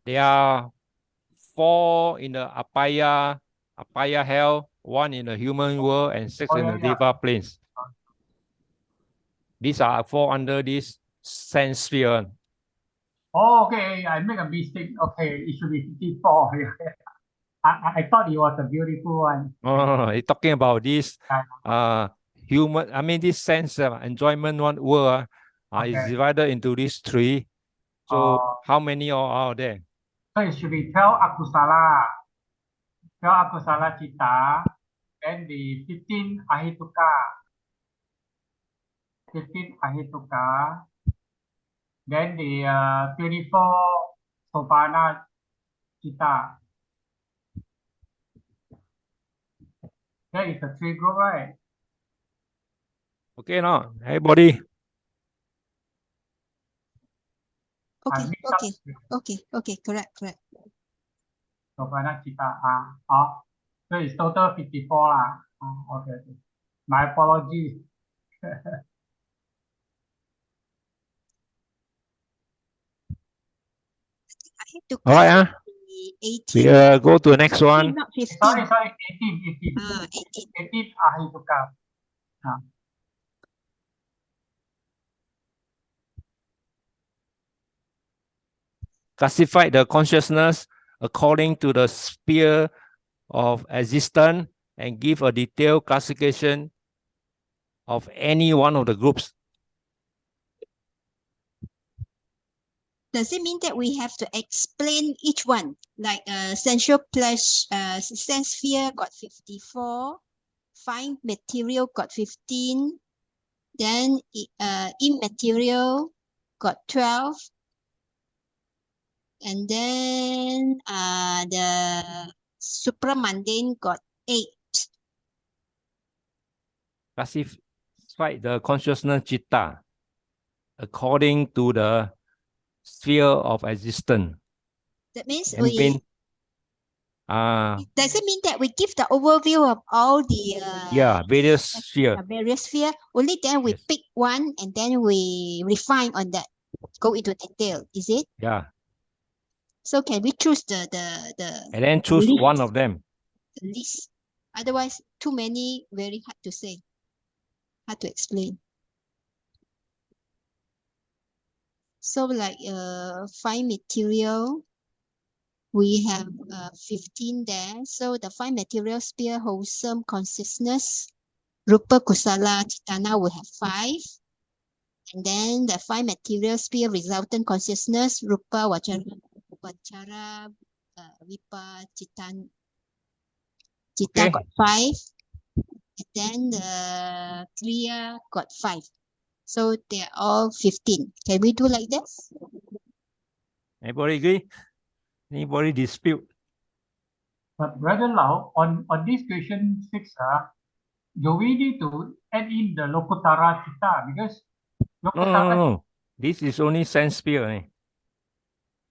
There are 4 in the apaya hell, 1 in the human world, and 6 in the deva planes. These are 4 under this sense sphere. Oh, okay. I make a mistake. Okay, it should be 54. I thought it was a beautiful one. Oh, it's talking about this human. I mean, this sense enjoyment world is divided into these 3. So how many are there? So it should be 12 akusala, 12 akusala chitta, then the 15 ahituka, 15 ahituka, then the 24 sopana chitta. That is the 3 group, right? Okay, now everybody. Okay, correct. Sopana chitta. So it's total 54. Okay. My apologies. All right, 18. we go to the next one. Not 15. Sorry, 18. 18 ahituka. Classify the consciousness according to the sphere of existence and give a detailed classification of any one of the groups. Does it mean that we have to explain each one? Like sensual pleasure, sense sphere got 54, fine material got 15, then immaterial got 12, and then the supramundane got 8. Classify the consciousness citta according to the sphere of existence. That means does it mean that we give the overview of all the various sphere? Various sphere. Only then we pick one and then we refine on that, go into detail. Is it? Yeah. So can we choose the and then choose list, one of them? The list. Otherwise, too many, very hard to say, hard to explain. So like fine material, we have 15 there. So the fine material sphere, wholesome consciousness, rupa kusala chitana, we have 5. And then the fine material sphere, resultant consciousness, rupa vachara vipa chitan chitta got 5. And then the kriya got 5. So they're all 15. Can we do like this? Everybody agree? Anybody dispute? But Brother Lau, on this question 6, do we need to add in the Lokutara Chitta? Because Lokutara No. This is only sense sphere. Eh?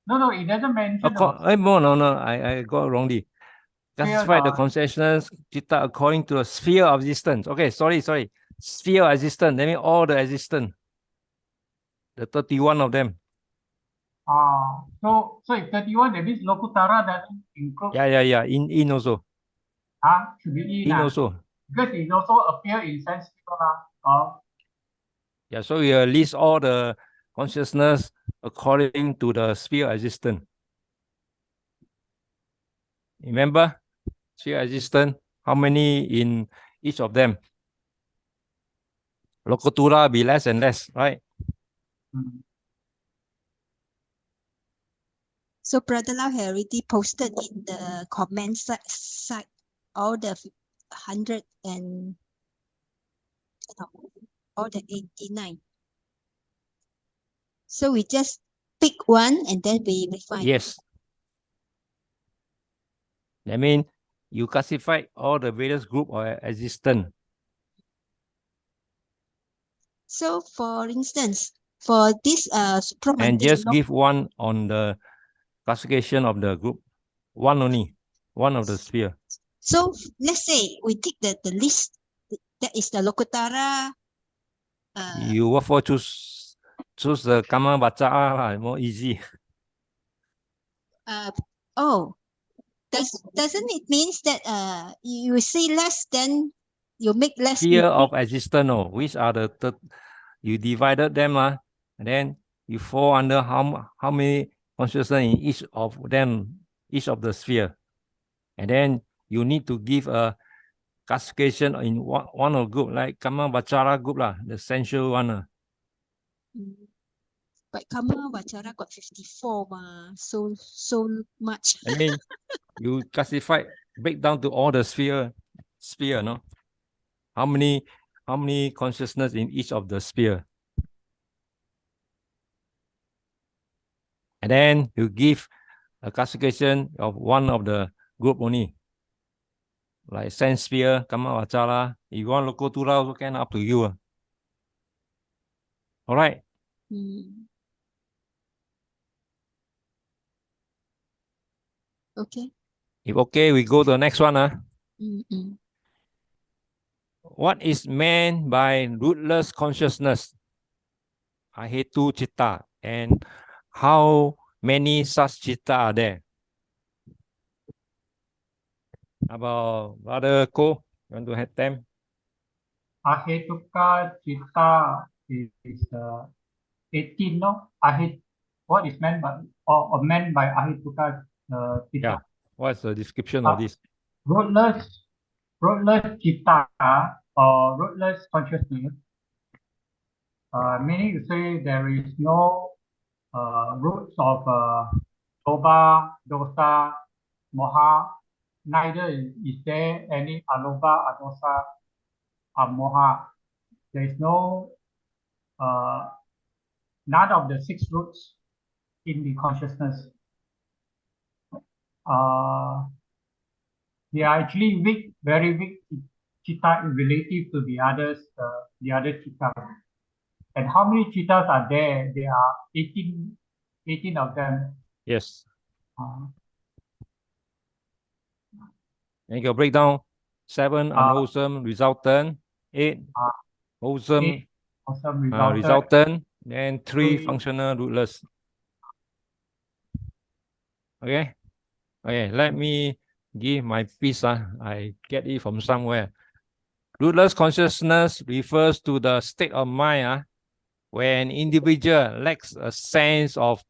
No, it doesn't mention No, I got wrongly. spheres Classify the are- consciousness chitta according to a sphere of existence. Okay, sorry. Sphere of existence. That means all the existence. The 31 of them. So if 31, that means Lokutara doesn't include. Yeah. In also. Should be In also. because it also appear in sense sphere. Yeah, so we list all the consciousness according to the sphere of existence. Remember, sphere of existence, how many in each of them? Lokutura be less and less, right? So Brother Lau had already posted in the comment site all the 100 and all the 89. So we just pick one and then we refine. Yes. That means you classify all the various group of existence. So for instance, for this And just give one on the classification of the group. One only. One of the sphere. So let's say we take the list that is the Lokutara. You what for choose the Kama Baca, more easy. Doesn't it means that you say less, then you make less Sphere of existence, which are the you divided them, and then you fall under how many consciousness in each of them, each of the sphere, and then you need to give a classification in one of group, like Kama Bachara group lah, the essential one. But Kama Vachara got 54 so much. I mean, you classify, break down to all the sphere, no? How many consciousness in each of the sphere? And then you give a classification of one of the group only. Like sense sphere, Kama Vachara. If you want Lokutura also can, up to you. All right. Okay. If okay, we go to the next one. What is meant by rootless consciousness? Ahetu Chitta. And how many such chitta are there? About Brother Ko, you want to have them? Ahetuka Chitta is 18, no? What is meant by Ahetuka Chitta? Yeah. What's the description of this? Rootless Chitta or rootless consciousness, meaning to say there is no roots of loba, dosa, moha, neither is there any aloba, adosa, moha. There is no none of the 6 roots in the consciousness. They are actually weak, very weak chitta relative to the other chitta. And how many chittas are there? There are 18 of them. Yes. And you can break down 7 unwholesome resultant, 8 wholesome resultant, then 3 functional rootless. Okay. Let me give my piece. I get it from somewhere. Rootless consciousness refers to the state of mind where an individual lacks a sense of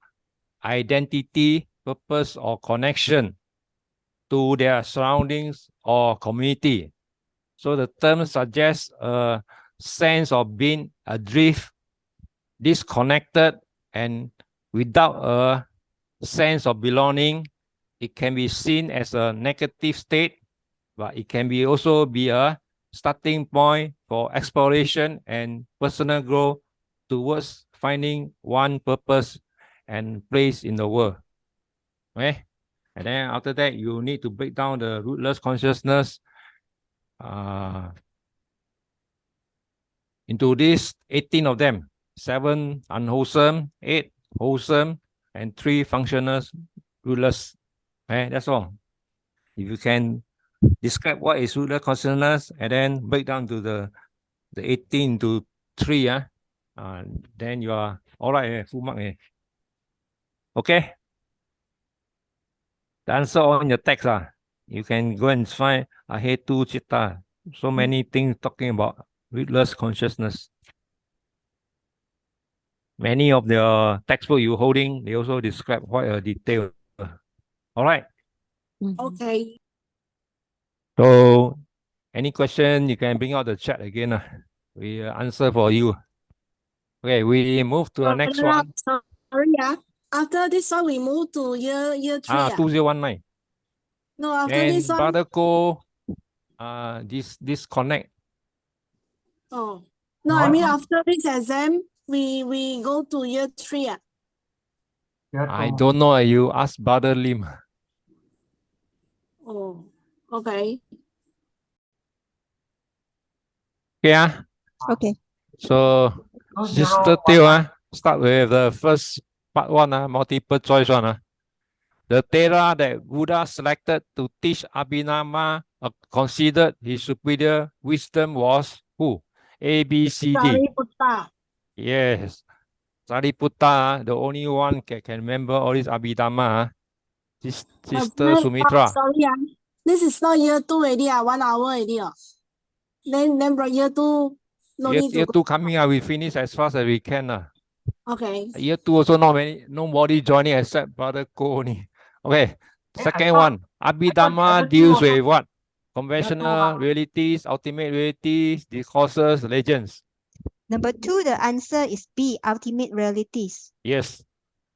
identity, purpose, or connection to their surroundings or community. So the term suggests a sense of being adrift, disconnected, and without a sense of belonging. It can be seen as a negative state, but it can also be a starting point for exploration and personal growth towards finding one purpose and place in the world. Okay? And then after that, you need to break down the rootless consciousness into these 18 of them. 7 unwholesome, 8 wholesome, and 3 functional rootless. Okay, that's all. If you can describe what is rootless consciousness and then break down to the 18 to 3, then you are all right, full mark. Okay. The answer on your text, you can go and find Ahetu Chitta. So many things talking about rootless consciousness. Many of the textbook you're holding, they also describe quite a detail. All right. Okay. So, any question, you can bring out the chat again. We answer for you. Okay, we move to the next one. Sorry, after this one, we move to year 3. 2019. No, after And this one. Brother Ko, disconnect. Oh, no, I mean after this exam, we go to year 3. I don't know. You ask Brother Lim. Oh, okay. Okay. Okay. So, Sister Teo, start with the first part 1, multiple choice one. The Thera that Buddha selected to teach Abhidhamma, considered his superior wisdom, was who? A, B, C, D. Sariputta. Yes. Sariputta, the only one can remember all this Abhidhamma. Sister Sumitra. Sorry, this is not year 2 already, 1 hour already. Then year 2, no need to Year go. 2 coming up, we finish as fast as we can. Okay. Year 2 also nobody joining except Brother Ko only. Okay. Second one, Abhidhamma deals with what? Conventional realities, ultimate realities, discourses, legends. Number 2, the answer is B, ultimate realities. Yes.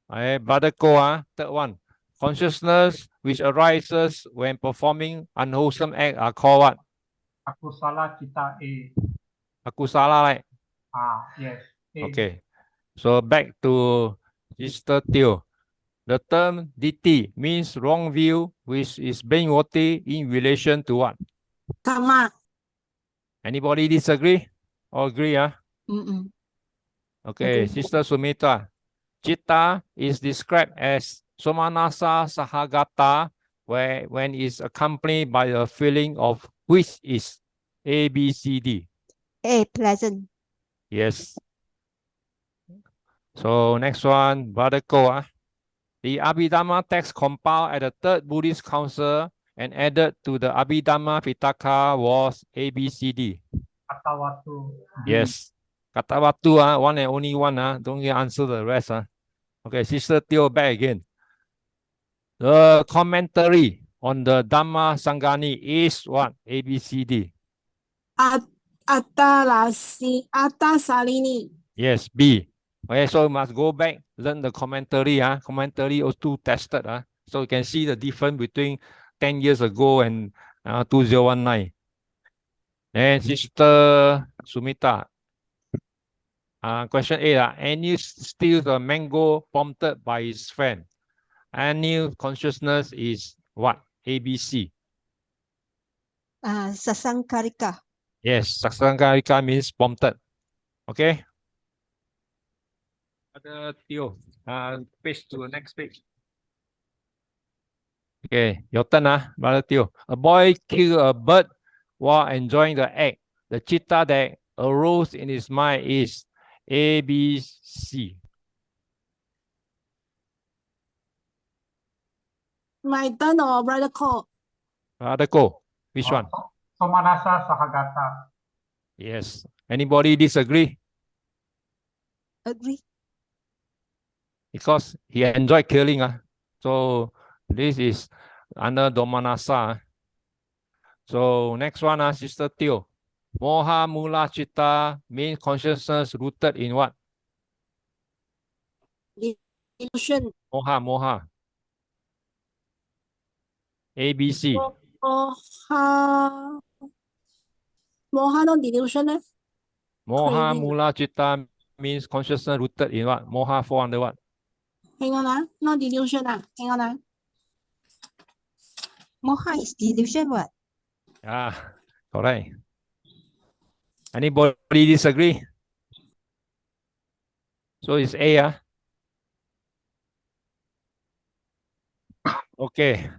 Brother Ko, third one. Consciousness which arises when performing unwholesome act are called what? Akusala Chitta A. Akusala, right? Yes. A. Okay. So back to Sister Teo. The term ditthi means wrong view, which is blameworthy in relation to what? Karma. Anybody disagree or agree? Mm-mm. Okay, Agree. Sister Sumitra. Chitta is described as somanasa sahagata, when it's accompanied by a feeling of which is A, B, C, D. A, pleasant. Yes. So next one, Brother Ko. The Abhidhamma text compiled at the Third Buddhist Council and added to the Abhidhamma Pitaka was A, B, C, D. Katawatu. Yes. Katawatu, one and only one. Don't answer the rest. Okay, Sister Teo, back again. The commentary on the Dhamma Sangani is what? A, B, C, D. Attasalini. Yes, B. Okay, so you must go back, learn the commentary. Commentary also tested. So you can see the difference between 10 years ago and 2019. And Sister Sumita. Question 8. Any steals a mango prompted by his friend. Any consciousness is what? A, B, C. Sasankarika. Yes, Sasankarika means prompted. Okay. Other Theo, page to the next page. Okay, your turn, Brother Theo. A boy killed a bird while enjoying the act. The chitta that arose in his mind is A, B, C. My turn or Brother Ko? Brother Ko, which one? Somanasa Sahagata. Yes. Anybody disagree? Agree. Because he enjoyed killing. So this is under Domanasa. So next one, Sister Teo. Moha Mula Chitta means consciousness rooted in what? Delusion. Moha. A, B, C. Moha no delusion. Moha Craving. Mula Chitta means consciousness rooted in what? Moha fall under what? Hang on, not delusion. Hang on. Moha is delusion, what? Correct. Anybody disagree? So it's A. Okay.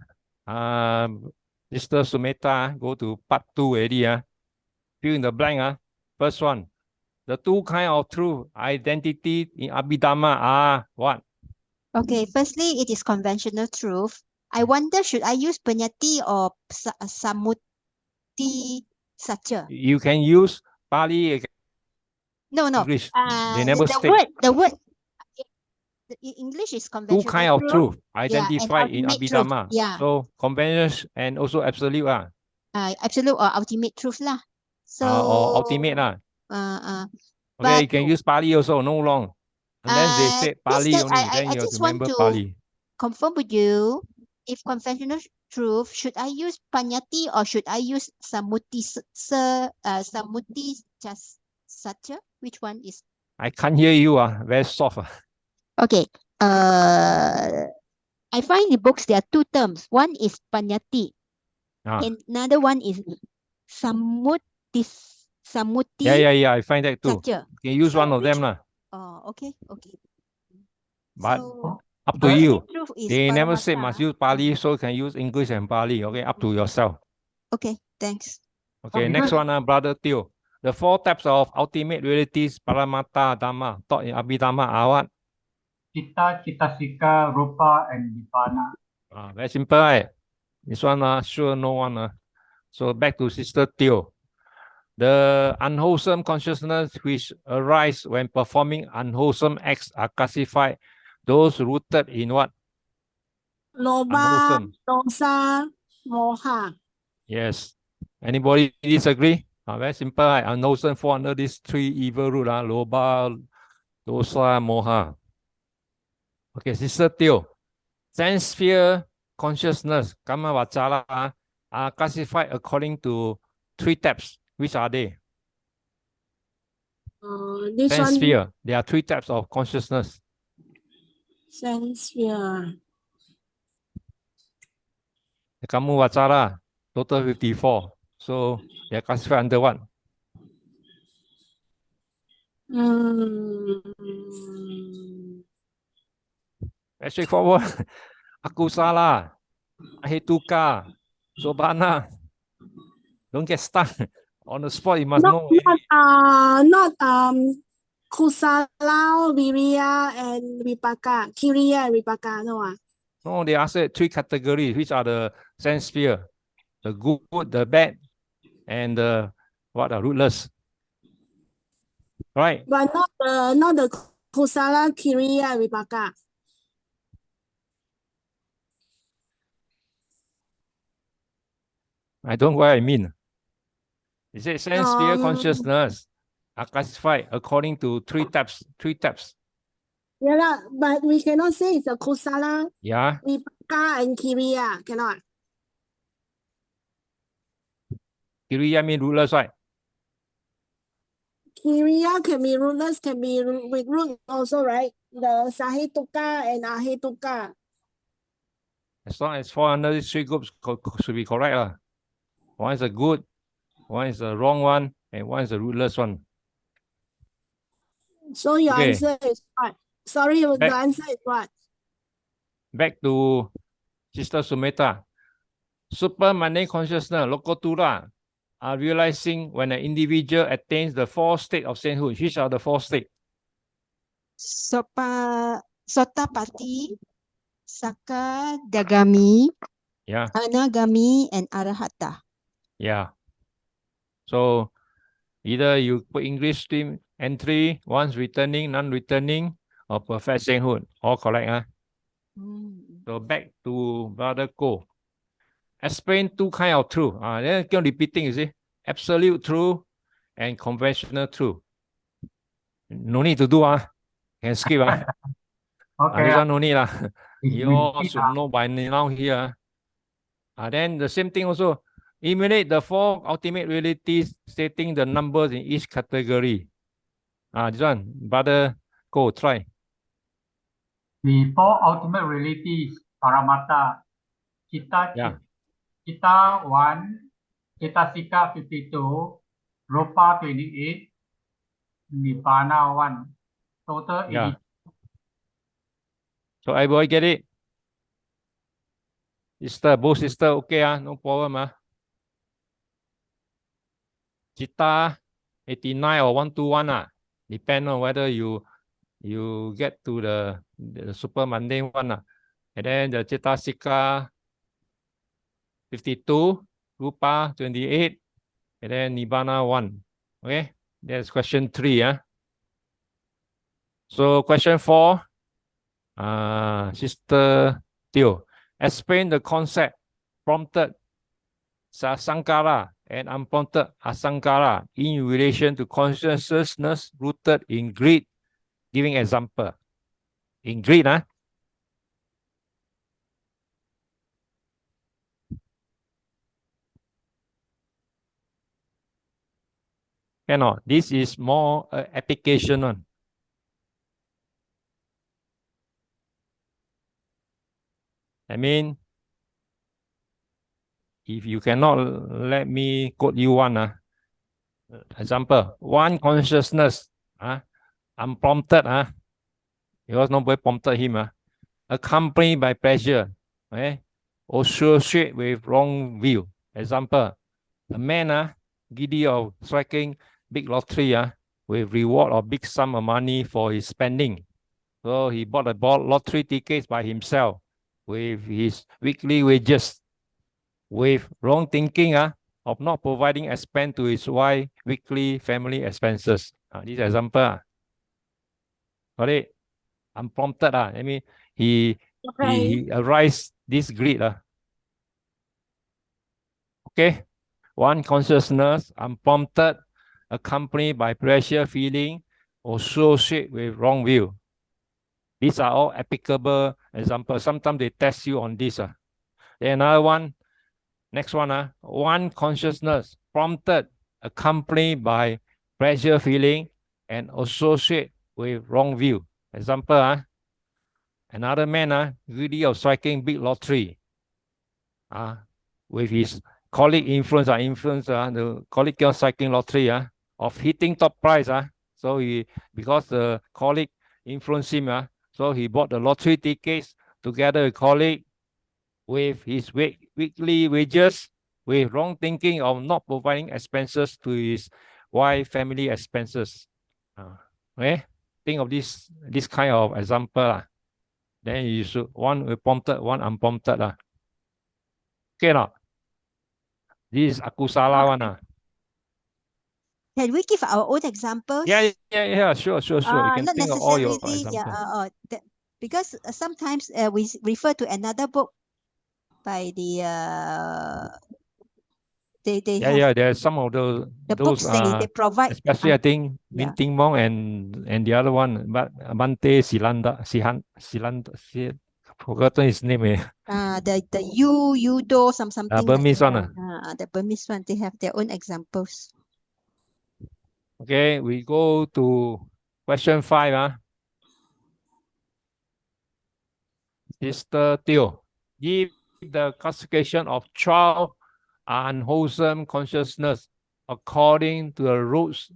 Mr. Sumeta, go to part 2 already. Fill in the blank. First one. The two kind of truth identity in Abhidhamma are what? Okay, firstly, it is conventional truth. I wonder, should I use Panyati or Samuti Satya? You can use Pali, No. English. They never The state. word, English is Two conventional kind of truth and identified in ultimate truth. Abhidhamma. Yeah. So conventional and also absolute Absolute or ultimate truth lah. So or ultimate lah. Okay, you can use Pali also, no wrong. Unless they say Pali yes, only, then I you have to just want remember to Pali. confirm with you, if conventional truth, should I use Panyati or should I use Samuti Satya? Which one is? I can't hear you. Very soft. Okay. I find in books there are two terms. One is Panyati, and another one is Samuti. Yeah. I find that too. Satya. You can use one of them lah. Oh, okay. But So, up to you. truth is They never say must Paramata. use Pali, so you can use English and Pali. Okay, up to yourself. Okay, thanks. Okay, next one, Brother Teo. The four types of ultimate realities, Paramata Dhamma, taught in Abhidhamma are what? Citta, Cittasika, Rupa, and Nibbana. Very simple, right? This one, sure no one. So back to Sister Teo. The unwholesome consciousness which arise when performing unwholesome acts are classified those rooted in what? Loba, Unwholesome. dosa, moha. Yes. Anybody disagree? Very simple, right? Unwholesome fall under these three evil root, loba, dosa, moha. Okay, Sister Teo. Sense sphere consciousness, kama vachala, are classified according to three types. Which are they? This Sense one, sphere. There are three types of consciousness. sense sphere. Kamu vachala, total 54. So they are classified under what? Very straightforward. Akusala, ahetuka, sobhana. Don't get stuck on the spot. You must know. Not kusala, viriya, and vipaka. Kiriya and vipaka, no. No, they ask it three categories, which are the sense sphere, the good, the bad, and the what are rootless. Right? But not the kusala, kiriya, and vipaka. I don't know what I mean. It says sense sphere consciousness are classified according to three types. Yeah, but we cannot say it's a kusala, Yeah. vipaka, and kiriya. Cannot. Kiriya mean rootless, right? Kiriya can be rootless, can be with root also, right? The sahituka and ahetuka. As long as fall under these three groups should be correct. One is a good, one is a wrong one, and one is a rootless one. So your Okay. answer is what? Sorry, the answer is what? Back to Sister Sumeta. Supermane consciousness, Lokotura, are realizing when an individual attains the four states of sainthood. Which are the four states? Sotapati, Sakadagami, Yeah. Anagami, and Arahata. Yeah. So either you put English stream entry, one's returning, non-returning, or perfect sainthood. All correct. So back to Brother Ko. Explain two kinds of truth. Then keep repeating, you see. Absolute truth and conventional truth. No need to do. Can skip. Okay. This one no need. You all repeat, should know by now here. Then the same thing also. Eliminate the four ultimate realities stating the numbers in each category. This one, Brother Go, try. The four ultimate realities, Paramata, Citta, Yeah. Citta 1, Cittasika 52, Rupa 28, Nibbana 1. Total 80. Yeah. So everybody get it? Sister, both sister, okay, no problem. Citta 89 or 121. Depend on whether you get to the super mundane one. And then the Citta 52, Rupa 28, and then Nibbana 1. Okay, that's question 3. So question 4, Sister Teo, explain the concept prompted sankara and unprompted asankara in relation to consciousness rooted in greed. Giving example. In greed, cannot. This is more application one. I mean, if you cannot let me quote you one, example, one consciousness, unprompted, because nobody prompted him, accompanied by pleasure, okay, associated with wrong view. Example, a man, giddy of striking big lottery, with reward of big sum of money for his spending. So he bought lottery tickets by himself with his weekly wages, with wrong thinking of not providing expense to his wife weekly family expenses. This example. Got it? Unprompted. I mean, he arise this greed. Okay. One consciousness, unprompted, accompanied by pressure feeling, associated with wrong view. These are all applicable examples. Sometimes they test you on this. Then another one, next one, one consciousness prompted, accompanied by pressure feeling, and associated with wrong view. Example, another man, greedy of striking big lottery, with his colleague influence, the colleague kept striking lottery, of hitting top prize, so because the colleague influenced him, so he bought the lottery tickets together with colleague with his weekly wages, with wrong thinking of not providing expenses to his wife family expenses. Okay, think of this kind of example. Then you should one prompted, one unprompted. Okay, not? This is akusala one. Can we give our own examples? Yeah, sure. You can not think of all your necessarily, examples. because sometimes we refer to another book by the they have There are some of those books they provide, especially I think Min Ting Mong and the other one, but Bante forgotten his name. the Yudo something Burmese like one. the Burmese one, they have their own examples. Okay, we go to question 5. Sister Teo, give the classification of 12 unwholesome consciousness according to the roots.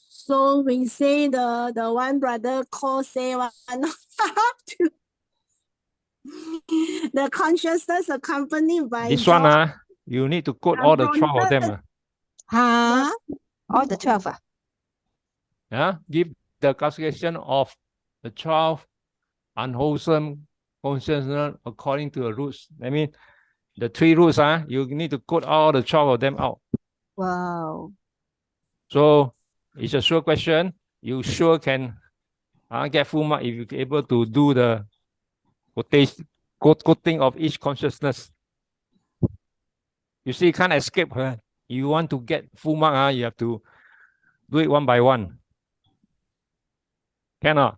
So we say the one brother called say one. The consciousness accompanied by This joy. one, you need to quote all the 12 of them. All the 12. Give the classification of the 12 unwholesome consciousness according to the roots. I mean, the 3 roots, you need to quote all the 12 of them out. Wow. So it's a sure question. You sure can get full mark if you're able to do the quoting of each consciousness. You see, you can't escape. You want to get full mark, you have to do it one by one. Cannot.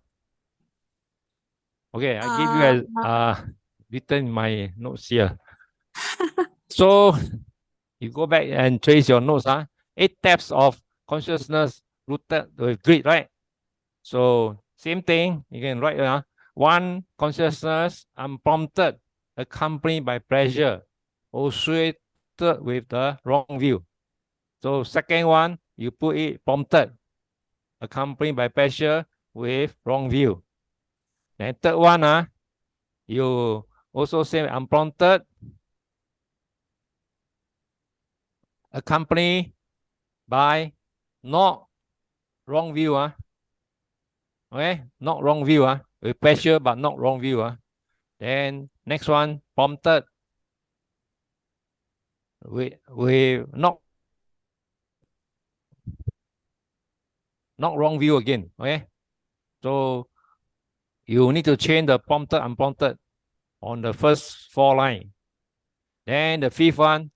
Okay, I give you written in my notes here. So you go back and trace your notes. 8 depths of consciousness rooted with greed, right? So same thing, you can write one consciousness unprompted, accompanied by pleasure, associated with the wrong view. So second one, you put it prompted, accompanied by pleasure with wrong view. Then third one, you also say unprompted, accompanied by not wrong view. Okay, not wrong view. With pleasure but not wrong view. Then next one, prompted with not wrong view again. Okay, so you need to change the prompted, unprompted on the first 4 lines. Then the fifth one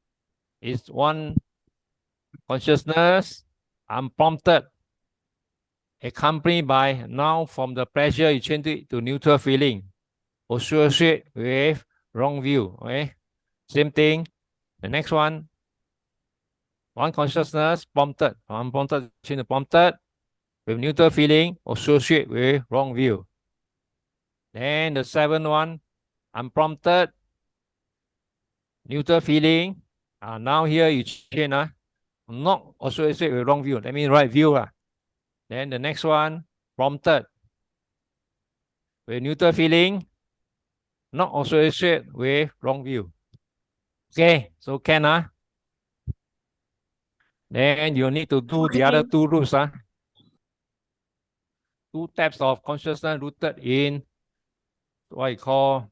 is one consciousness, unprompted, accompanied by now from the pleasure you change it to neutral feeling, associate with wrong view. Okay, same thing. The next one consciousness, prompted, unprompted, change to prompted with neutral feeling, associate with wrong view. Then the seventh one, unprompted, neutral feeling. Now here you change, not associate with wrong view. That means right view. Then the next one, prompted with neutral feeling, not associate with wrong view. Okay, so can. Then you need to do the other 2 rules. 2 types of consciousness rooted in what you call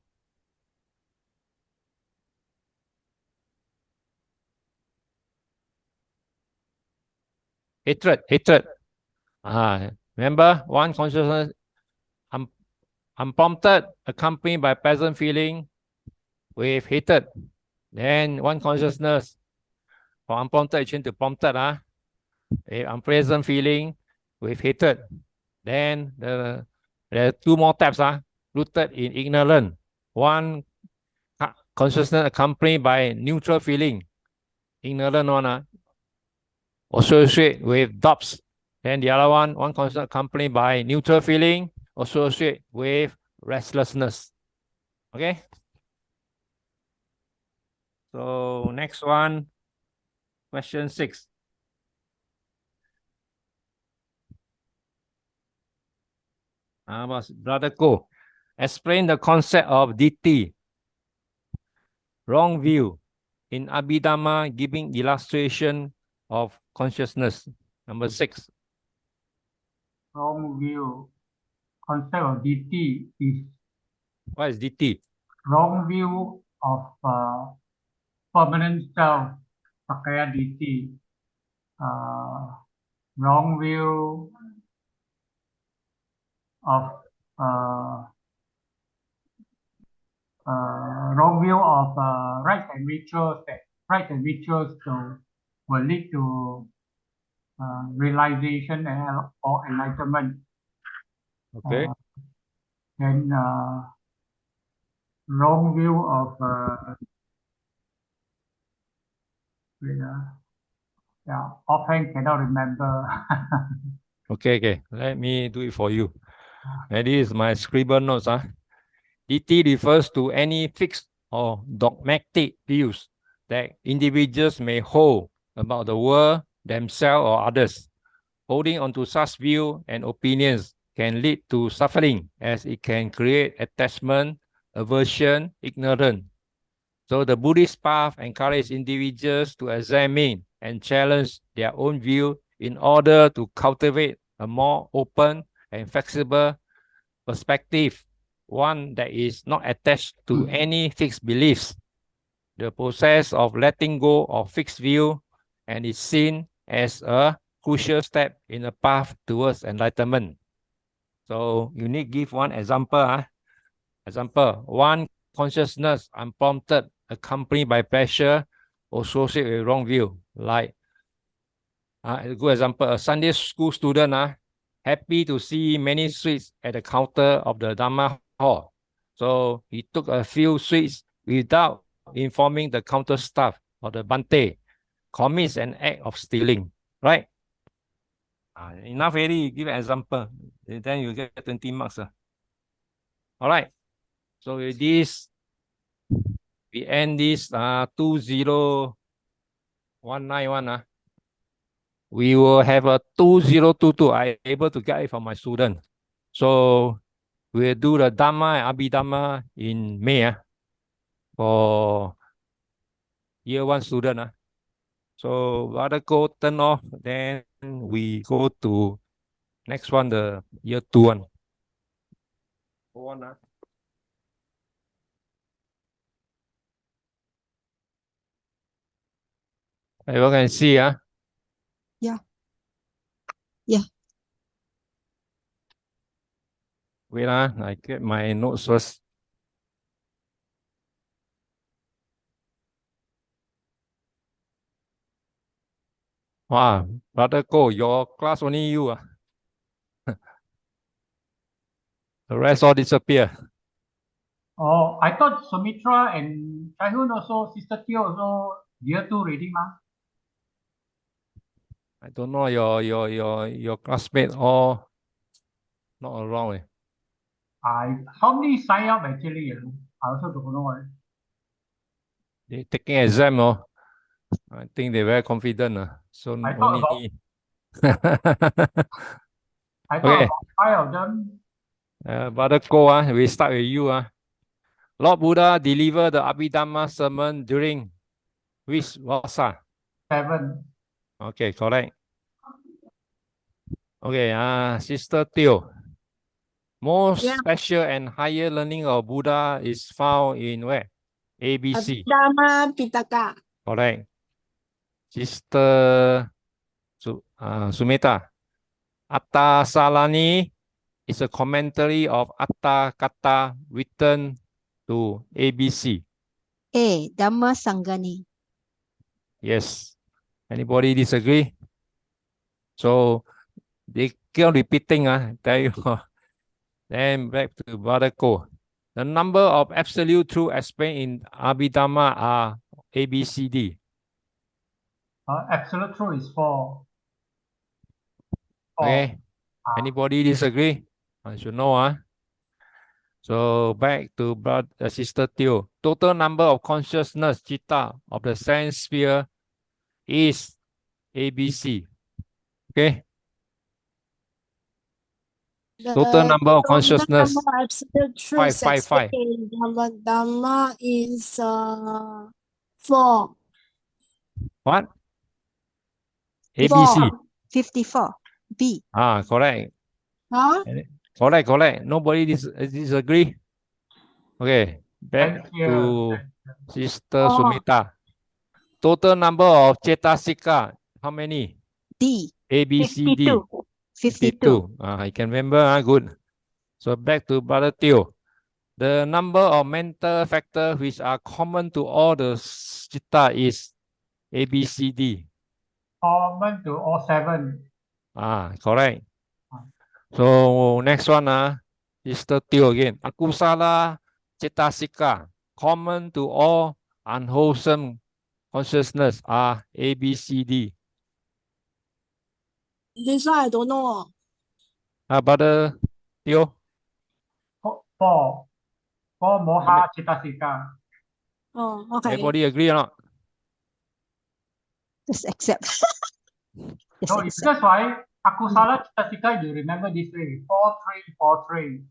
hatred. Remember, one consciousness unprompted, accompanied by pleasant feeling with hatred. Then one consciousness from unprompted change to prompted, a unpleasant feeling with hatred. Then there are 2 more types, rooted in ignorance. One consciousness accompanied by neutral feeling, ignorant one, associate with doubts. Then the other one consciousness accompanied by neutral feeling, associate with restlessness. Okay. So next one, question 6. Brother Ko, explain the concept of ditthi, wrong view, in Abhidhamma, giving illustration of consciousness. Number 6. Wrong view. Concept of ditthi is What is ditthi? wrong view of permanent self, Sakaya ditthi. Wrong view of rites and rituals, that rites and rituals will lead to realization or enlightenment. Okay. Then wrong view of offhand cannot remember. Okay. Let me do it for you. And this is my scribble notes. Ditthi refers to any fixed or dogmatic views that individuals may hold about the world, themselves, or others. Holding onto such views and opinions can lead to suffering, as it can create attachment, aversion, ignorance. So the Buddhist path encourages individuals to examine and challenge their own view in order to cultivate a more open and flexible perspective, one that is not attached to any fixed beliefs. The process of letting go of fixed view and is seen as a crucial step in the path towards enlightenment. So you need to give one example. Example, one consciousness unprompted, accompanied by pressure, associated with wrong view. Like, a good example, a Sunday school student, happy to see many sweets at the counter of the Dhamma hall. So he took a few sweets without informing the counter staff or the Bante, commits an act of stealing, right? Enough already, give an example. Then you get 20 marks. All right. So with this, we end this 2019. we will have a 2022. I able to get it from my student. So we'll do the Dhamma and Abhidhamma in May for year 1 student. So rather go turn off, then we go to next one, the year 2 one. Go on. Everyone can see. Yeah. Yeah. Wait, I get my notes first. Wow, brother Go, your class only you. The rest all disappear. Oh, I thought Sumitra and Chaihun also, Sister Teo also year 2 reading, ma. I don't know your classmate all not around. How many sign up actually? I also don't know. They taking exam. I think they're very confident. So I thought only. I thought Okay. about 5 of them. Brother Go, we start with you. Lord Buddha delivered the Abhidhamma sermon during which Vasa? 7. Okay, correct. Okay, Sister Teo. Most special and higher learning of Buddha is found in where? ABC. Abhidhamma Pitaka. Correct. Sister Sumeta. Atta Salani is a commentary of Atta Kata written to ABC. A. Dhamma Sangani. Yes. Anybody disagree? So they keep on repeating. Tell you. Then back to Brother Ko. The number of absolute truth explained in Abhidhamma are A, B, C, D. Absolute truth is 4. Okay. Anybody disagree? I should know. So back to Sister Teo. Total number of consciousness, chitta, of the sense sphere is ABC. Okay. Total number of consciousness. Absolute Five. in Dhamma is 4. What? ABC. 54. B. Correct. Huh? Correct. Nobody disagree. Okay. Back Thank you. to Sister Sumita. Total number of cetasika. How many? D. A, B, C, D. 52. I can remember. Good. So back to Brother Teo. The number of mental factors which are common to all the citta is A, B, C, D. Common to all 7. Correct. So next one, Sister Teo again. Akusala cetasika, common to all unwholesome consciousness are A, B, C, D. This one I don't know. Brother Teo? 4. 4 moha citasika. Oh, okay. Everybody agree or not? Just accept. Just No, it's accept. because why? Akusala citasika, you remember this way. 4, 3, 4, 3.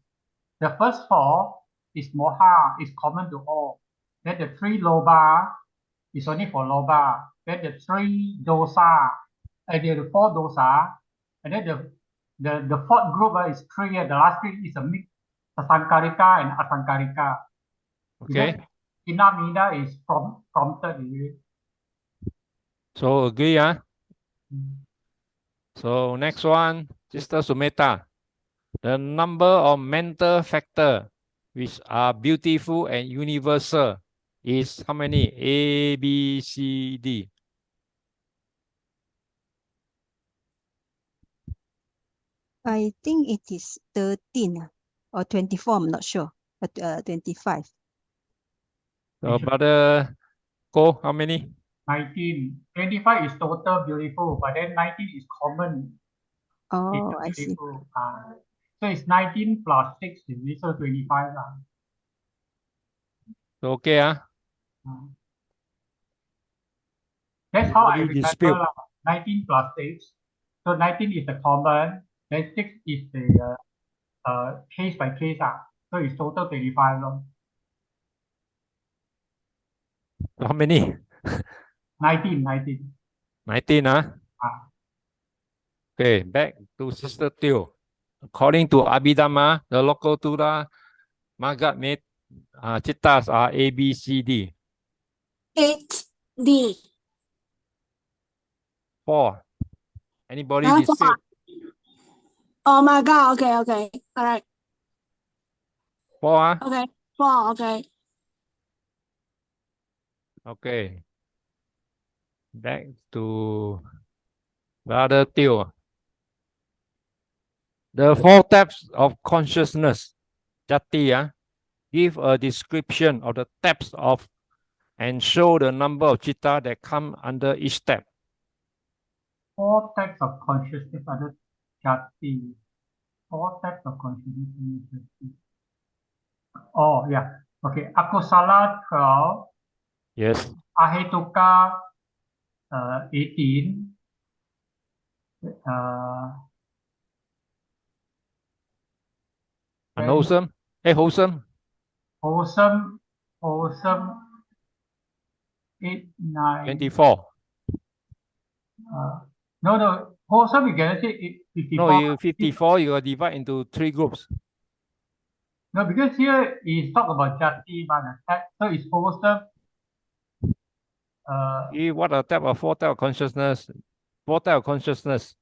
The first 4 is moha, is common to all. Then the 3 loba is only for loba. Then the 3 dosa, the 4 dosa, and then the 4th group is 3. The last 3 is a mix, asankarika and asankarika. Okay. Inamina is prompted. So agree, So next one, Sister Sumeta. The number of mental factors which are beautiful and universal is how many? A, B, C, D. I think it is 13 or 24. I'm not sure. But 25. So Brother Ko, how many? 19. 25 is total beautiful, but then 19 is common. Oh, I see. Beautiful. So it's 19 plus 6, so 25. So okay, That's how I Nobody remember. dispute. 19 plus 6. So 19 is the common, then 6 is the case by case. So it's total 25. How many? 19. 19, huh? Okay, back to Sister Teo. According to Abhidhamma, the Lokottara Magat Chittas are A, B, C, D. 8D. 4. Anybody Huh? dispute? Oh my God. Okay. All right. 4, huh? Okay. 4. Okay. Okay. Back to Brother Teo. The 4 types of consciousness, Jati, give a description of the types of and show the number of chitta that come under each step. 4 types of consciousness are Jati. 4 types of consciousness. Oh, yeah. Okay. Akusala 12. Yes. Ahetuka 18. Unwholesome? Wholesome? Wholesome 8, 9. 24. No. Wholesome you can say 54. No, you 54, you are divided into 3 groups. No, because here is talk about Jati, so it's wholesome. What are type of 4 type of consciousness? 4 type of consciousness.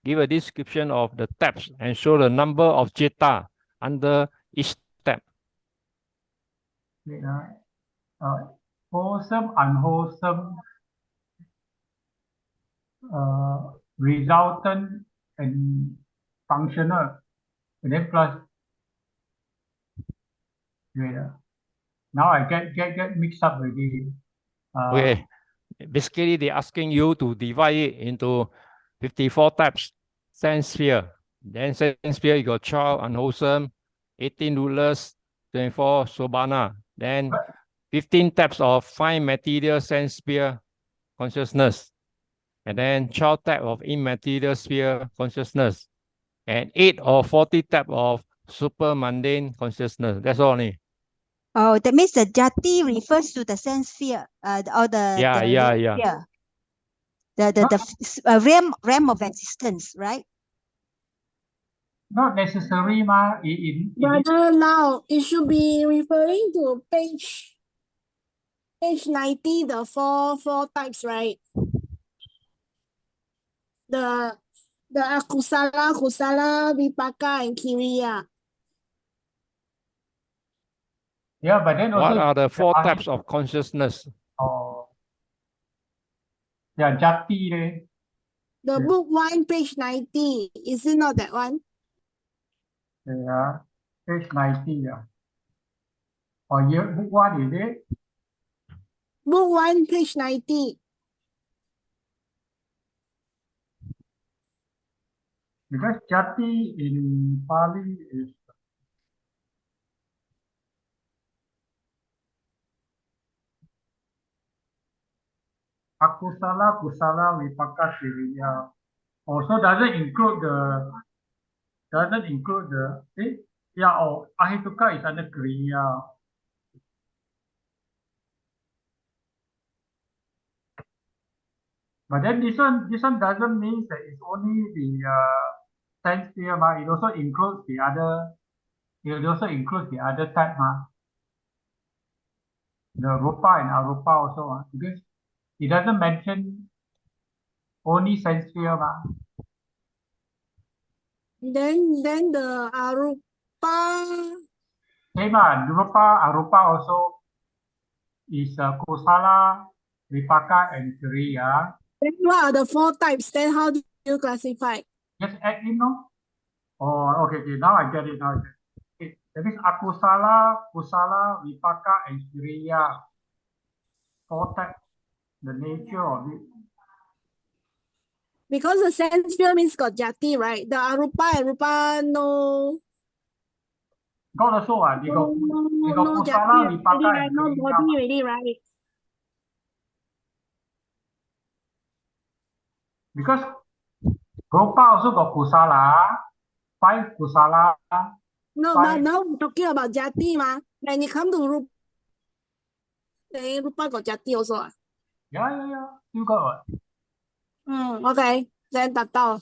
Give a description of the types and show the number of chitta under each step. Wholesome, unwholesome, resultant, and functional, and then plus. Now I get mixed up already. Okay. Basically, they're asking you to divide it into 54 types. Sense sphere. Then sense sphere, you got 12 unwholesome, 18 rulers, 24 sobhana. Then 15 types of fine material sense sphere consciousness. And then 12 type of immaterial sphere consciousness. And 8 or 40 type of super mundane consciousness. That's all only. Oh, that means the jati refers to the sense sphere, or the Yeah. the realm of existence, right? Not necessary, ma. Brother Lau, it should be referring to page 90, the four types, right? The akusala, kusala, vipaka, and kiriya. Yeah, but then also what are the 4 types of consciousness? Oh, yeah, Jati. The book 1, page 90. Is it not that one? Yeah, page 90. Yeah. Or yeah, book 1 is it? Book 1, page 90. Because Jati in Pali is Akusala, Kusala, Vipaka, Siriya. Also doesn't include Ahituka is under Kriya. But then this one doesn't mean that it's only the sense sphere, it also includes the other. It also includes the other type, the rupa and arupa also, because it doesn't mention only sense sphere, Then the arupa. Same, rupa, arupa also is kusala, vipaka, and kriya. Then what are the 4 types? Then how do you classify? Just add in, no? Oh, okay. Now I get it. Okay. That means akusala, kusala, vipaka, and kriya. 4 types. The nature of it. Because the sense sphere means got jati, right? The arupa and rupa no. God also, they got No kusala, jati vipaka, already, right? and No kriya. body already, right? Because rupa also got kusala, 5 kusala. No, Five. but now we're talking about jati, ma. When you come to rupa, then rupa got jati also. Yeah. You got what? Okay. Then 達到.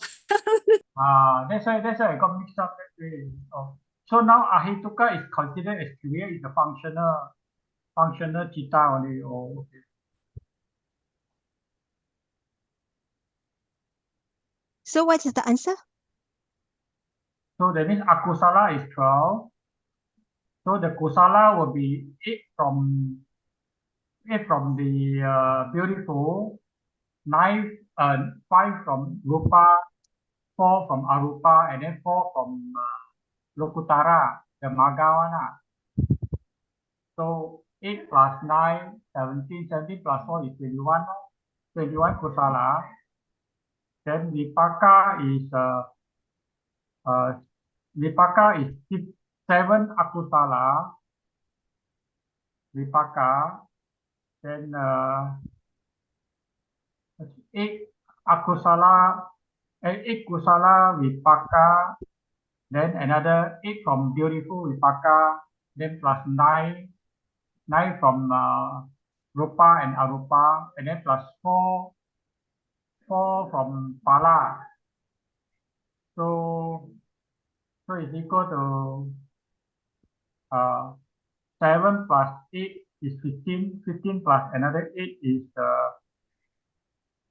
That's why I got mixed up that way. Oh. So now ahituka is considered as kriya, is a functional chitta only. Oh, okay. So what is the answer? So that means akusala is 12. So the kusala will be 8 from the beautiful, 5 from rupa, 4 from arupa, and then 4 from lokutara, the magawana. So 8 plus 9, 17, 17 plus 4 is 21. 21 kusala. Then vipaka is 7 akusala. Vipaka. Then 8 akusala, 8 kusala vipaka. Then another 8 from beautiful vipaka. Then plus 9 from rupa and arupa, and then plus 4 from pala. So it's equal to 7 plus 8 is 15. 15 plus another 8 is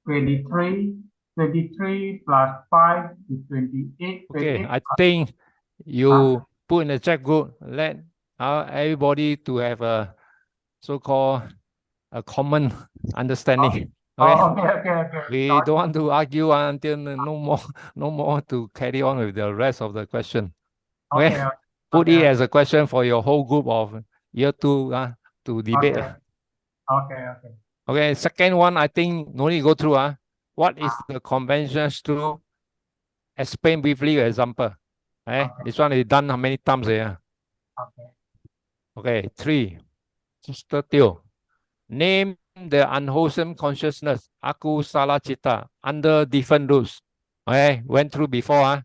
23. 23 plus 5 is 28. Okay, 28 I think you put in the chat group, let everybody to have a so-called a common understanding. Okay. Okay. We Sorry. don't want to argue until no more to carry on with the rest of the question. Okay. Put it as a question for your whole group of year 2 to debate. Okay. Okay, second one, I think no need to go through. What is the conventions to explain briefly your example? This one is done how many times here? Okay, 3. Sister Teo. Name the unwholesome consciousness, aku salah cita, under different rules. Okay, went through before.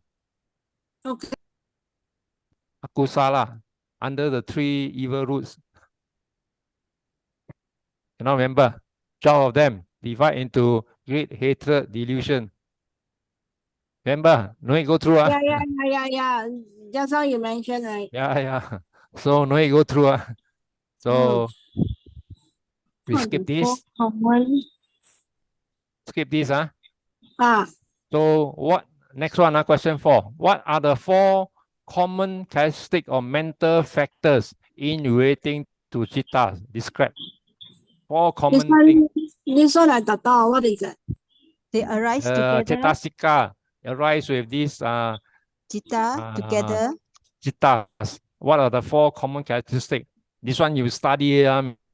Okay. Aku salah, under the 3 evil roots. Cannot remember. 12 of them divide into great hatred, delusion. Remember? No need go through. Yeah. Just now you mentioned, right? Yeah. So no need go through. So we skip this. Skip this. So what? Next one, question 4. What are the 4 common characteristics or mental factors in relating to citta? Describe 4 common things. This one I 達到. What is it? They arise together. Cetasika arise with this Citta together. Cittas. What are the 4 common characteristics? This one you study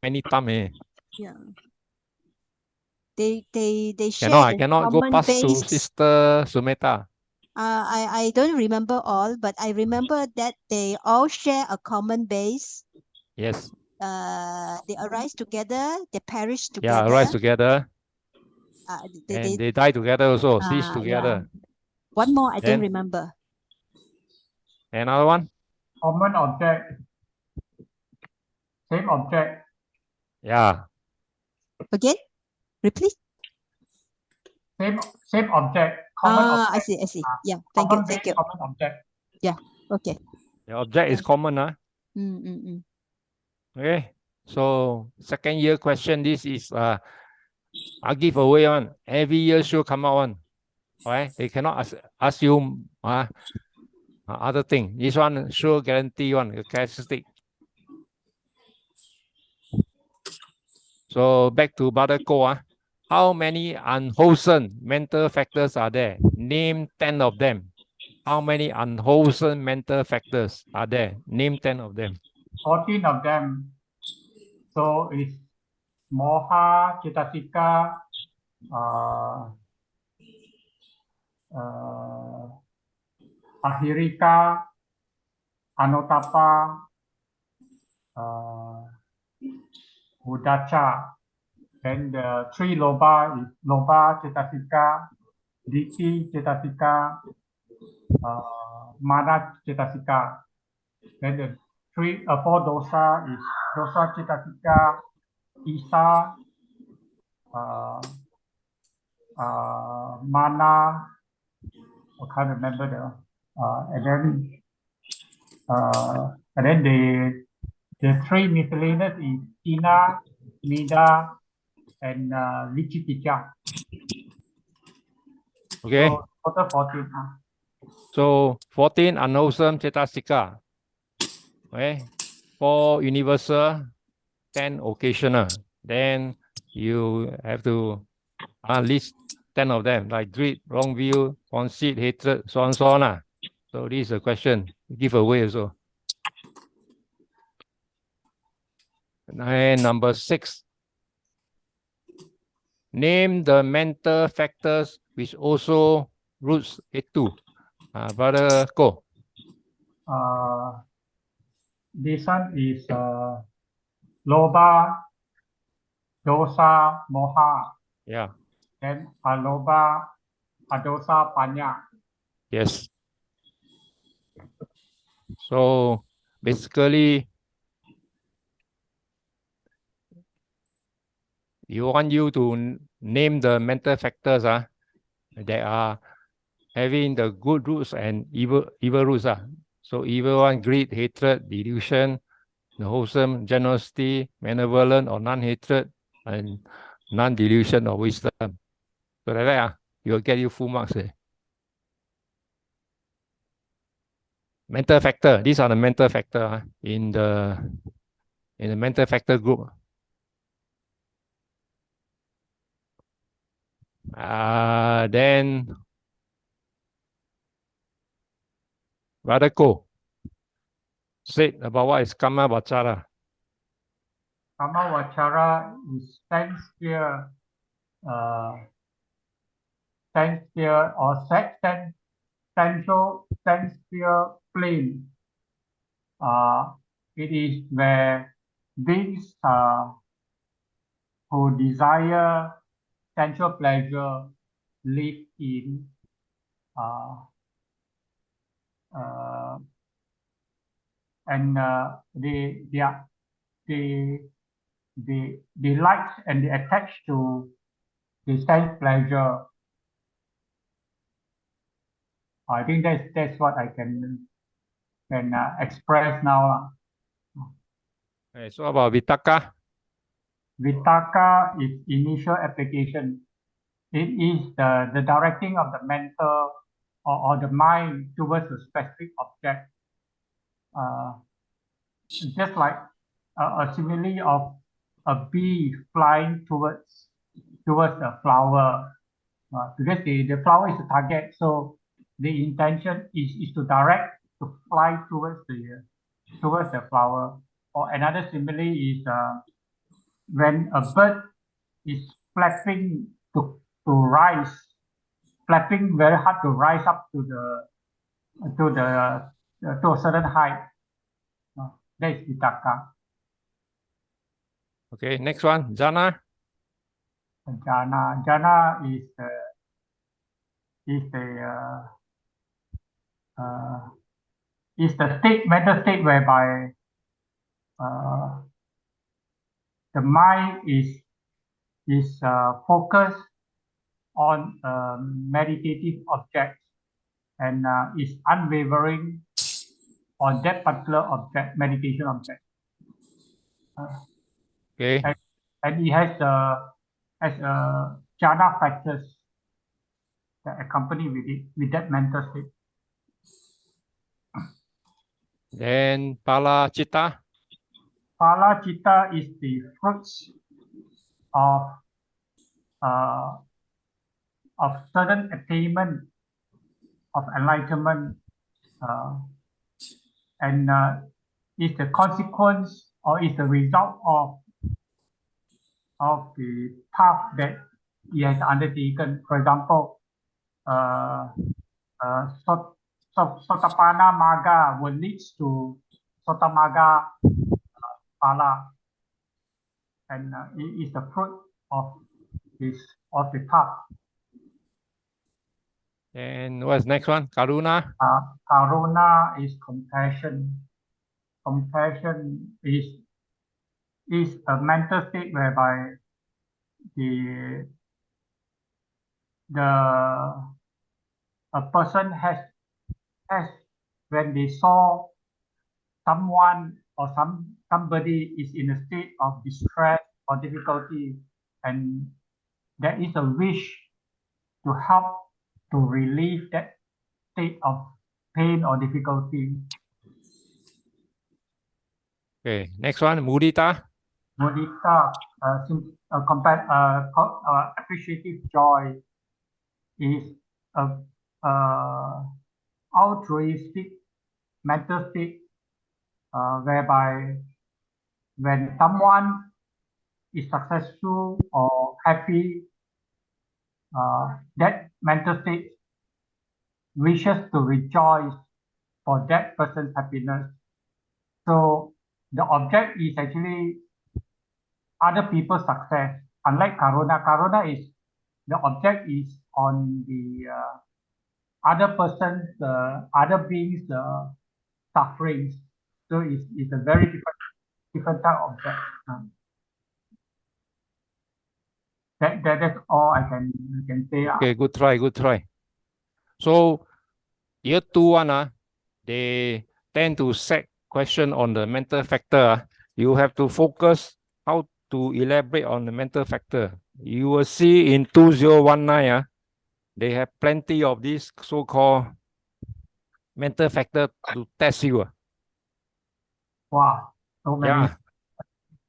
many times. Yeah. They share I the cannot go common past to base. Sister Sumeta. I don't remember all, but I remember that they all share a common base. Yes. They arise together. They perish together. Yeah, arise together. They die together also. Cease together. Yeah. One more I Then, don't remember. Another one. Common object. Same object. Yeah. Again, repeat. Same object. Common object. I see. Yeah, thank you. Common object. Yeah, okay. The object is common. Okay. So second year question, this is I give away one. Every year should come out one. Alright. They cannot ask you other thing. This one sure guarantee one, the characteristic. So back to Brother Ko. How many unwholesome mental factors are there? Name 10 of them. How many unwholesome mental factors are there? Name 10 of them. 14 of them. So it's moha, cetasika, ahirika, anotapa, udacha. Then the 3 loba is loba, cetasika, Diti Cetasika, Mana Cetasika. Then the four dosa is dosa Cetasika, Isa, Mana, I can't remember and then the three miscellaneous is Tina, Mida, and Lichitica. Okay. So total 14. So 14 unwholesome cetasika. Okay. 4 universal, 10 occasional. Then you have to list 10 of them, like greed, wrong view, conceit, hatred, so on, so on. So this is a question, giveaway also. And number 6. Name the mental factors which also roots itu. Brother Ko. This one is Loba, Dosa, Moha. Yeah. Then Aloba, Adosa, Panya. Yes. So basically, you want you to name the mental factors that are having the good roots and evil roots. So evil one, greed, hatred, delusion, the wholesome, generosity, benevolent or non-hatred, and non-delusion or wisdom. So like that, you'll get you full marks. Mental factor. These are the mental factor in the mental factor group. Then Brother Ko said about what is Kama Vachara. Kama Vachara is sense sphere or sense sphere plane. It is where beings who desire sensual pleasure live in. And they like and they attach to the sense pleasure. I think that's what I can express now. Okay, so about Vitaka. Vitaka is initial application. It is the directing of the mental or the mind towards a specific object. Just like a simile of a bee flying towards a flower, because the flower is the target, so the intention is to direct to fly towards the flower. Or another simile is when a bird is flapping to rise, flapping very hard to rise up to a certain height. That is Vitaka. Okay, next one, Jhana. Jhana is the mental state whereby the mind is focused on meditative objects and is unwavering on that particular meditation object. Okay. And it has jhana factors that accompany with that mental state. Then Pala Chitta. Pala Chitta is the fruits of certain attainment of enlightenment, and is the consequence or is the result of the path that he has undertaken. For example, Sotapanna Magga will lead to Sotamaga Pala, and it is the fruit of the path. And what's next one? Karuna. Karuna is compassion. Compassion is a mental state whereby a person has when they saw someone or somebody is in a state of distress or difficulty, and there is a wish to help to relieve that state of pain or difficulty. Okay, next one, Mudita. Mudita, appreciative joy is a altruistic mental state whereby when someone is successful or happy, that mental state wishes to rejoice for that person's happiness. So the object is actually other people's success. Unlike Karuna is the object is on the other person's, other beings' sufferings. So it's a very different type of object. That's all I can say. Okay, good try. So year 2 they tend to set question on the mental factor. You have to focus how to elaborate on the mental factor. You will see in 2019, they have plenty of this so-called mental factor to test you. Wow, so many. Yeah.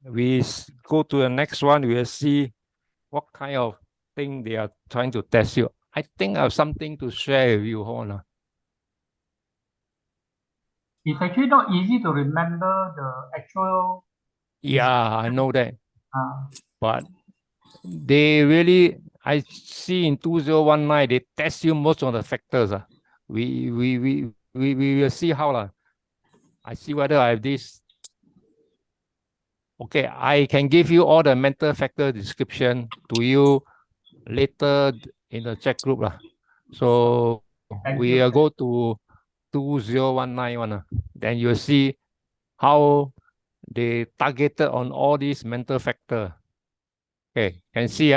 We go to the next one, we will see what kind of thing they are trying to test you. I think I have something to share with you, Hona. It's actually not easy to remember the actual. Yeah, I know that. But they really, I see in 2019, they test you most of the factors. We will see how. I see whether I have this. Okay, I can give you all the mental factor description to you later in the chat group. So we will go to 2019 one. Then you'll see how they targeted on all these mental factor. Okay, can see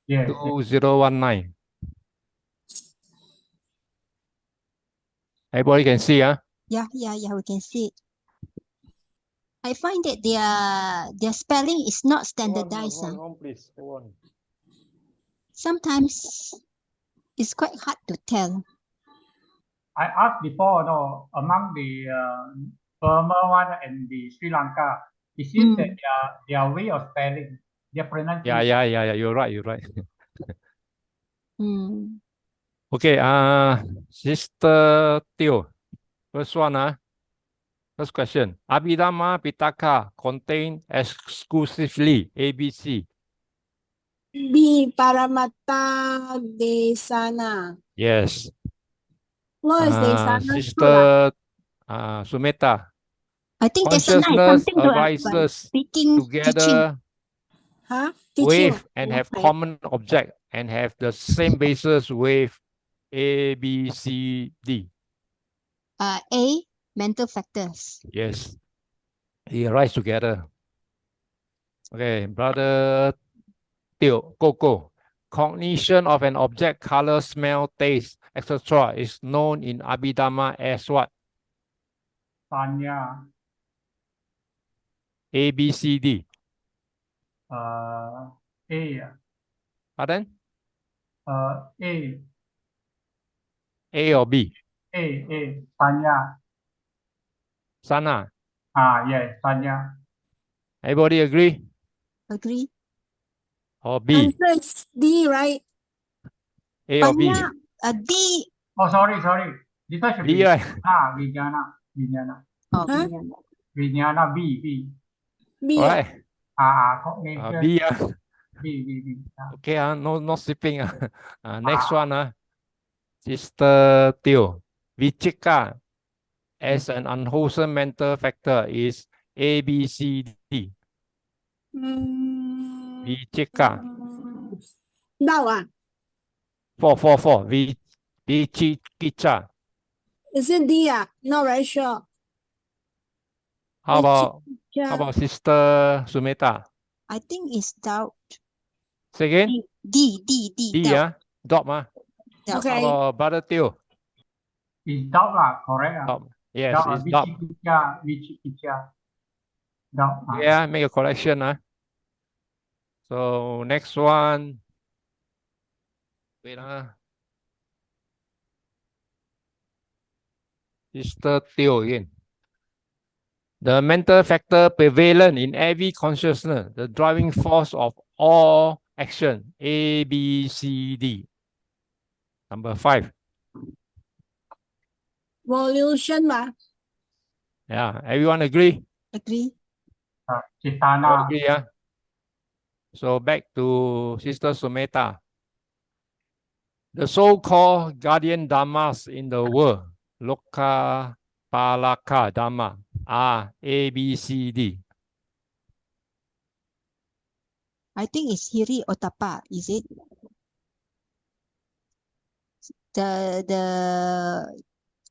2019. Everybody can see Yeah, we can see it. I find that their spelling is not standardized. Hold on, please. Hold on. Sometimes it's quite hard to tell. I asked before, among the Burma one and the Sri Lanka, it seems that their way of spelling, their pronunciation. Yeah. You're right. Mm. Okay, Sister Teo. First one, first question. Abhidhamma Pitaka contain exclusively ABC. B. Paramatta Desana. Yes. What is Desana? Sister Sumeta. I think Desana is Consciousness something to arises speaking, together teaching. with and have common object and have the same basis with A, B, C, D. A, mental factors. Yes. They arise together. Okay, brother Teo, go. Cognition of an object, color, smell, taste, etc. is known in Abhidhamma as what? Sanya. A, B, C, D. A. Pardon? A. A or B? A. Sanya. Sana. Yes, Sanya. Everybody agree? Agree. Or B? Answer is D, right? A or B? D. Oh, sorry. This one should B, be right? Vijnana. Oh, Vijnana, B. B. All right. Cognition. B. B. Okay, no sleeping. Next one, Sister Teo. Vichika as an unwholesome mental factor is A, B, C, D. Vichika. Doubt. Four. Vichikicha. Is it D? Not very sure. How about Yeah. Sister Sumeta? I think it's doubt. Say again? D, D, doubt. Dot, doubt. How Okay. about Brother Teo? Is doubt lah, correct ah. Dot. Yes, Doubt it's dot. Vichikicha. Doubt. Yeah, make a correction. So next one. Wait. Sister Teo again. The mental factor prevalent in every consciousness, the driving force of all action. A, B, C, D. Number 5. Evolution, Yeah, everyone agree? Agree. Chitana. Agree, yeah. So back to Sister Sumeta. The so-called guardian dhammas in the world, Loka Palaka Dhamma, are A, B, C, D. I think it's Hiri Otapa, is it?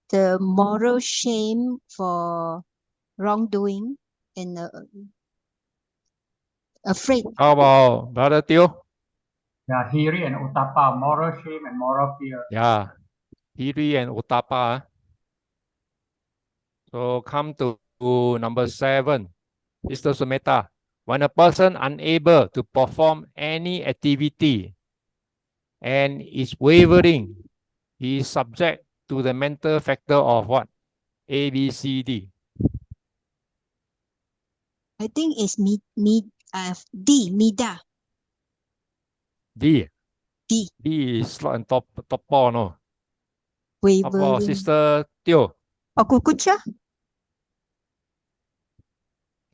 The moral shame for wrongdoing and afraid. How about Brother Teo? Yeah, Hiri and Utapa, moral shame and moral fear. Yeah, Hiri and Utapa. So come to number 7, Sister Sumeta. When a person unable to perform any activity and is wavering, he is subject to the mental factor of what? A, B, C, D. I think it's D, Mida. D. D. D is slot on top ball, no? How about Wavering. Sister Teo? Okukucha?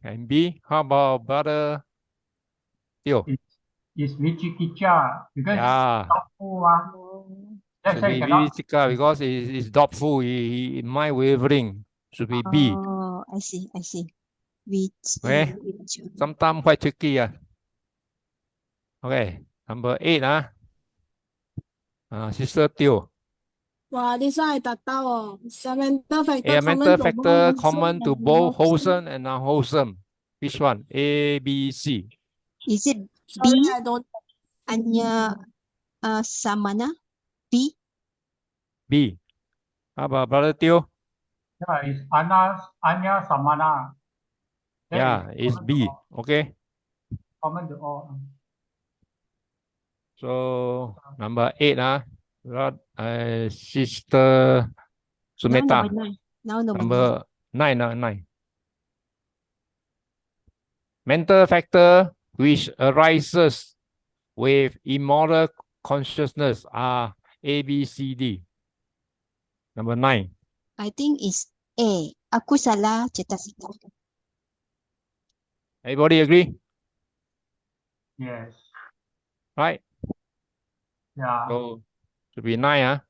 And B, how about Brother Teo? Is Vichikicha because Yeah, doubtful. That's should why be you cannot. Vichika because it's doubtful. He mind wavering. Should be B. Oh, I see. Okay. Sometimes quite tricky. Okay, number 8. Sister Teo. Wow, this one I tak tahu. Mental factor A mental common to factor both common to wholesome both and wholesome and unwholesome. Which one? A, B, C. Is it Sorry, B? I don't. Anya Samana? B? B. How about Brother Teo? Yeah, it's Anya Samana. That Yeah, it's common to B. all. Okay. Common to all. So number 8. Sister Now Sumeta. number 9. Now number 9. Number 9. 9. Mental factor which arises with immoral consciousness are A, B, C, D. Number 9. I think it's A. Akusala Cetasika. Everybody agree? Yes. Right? Yeah. So should be 9.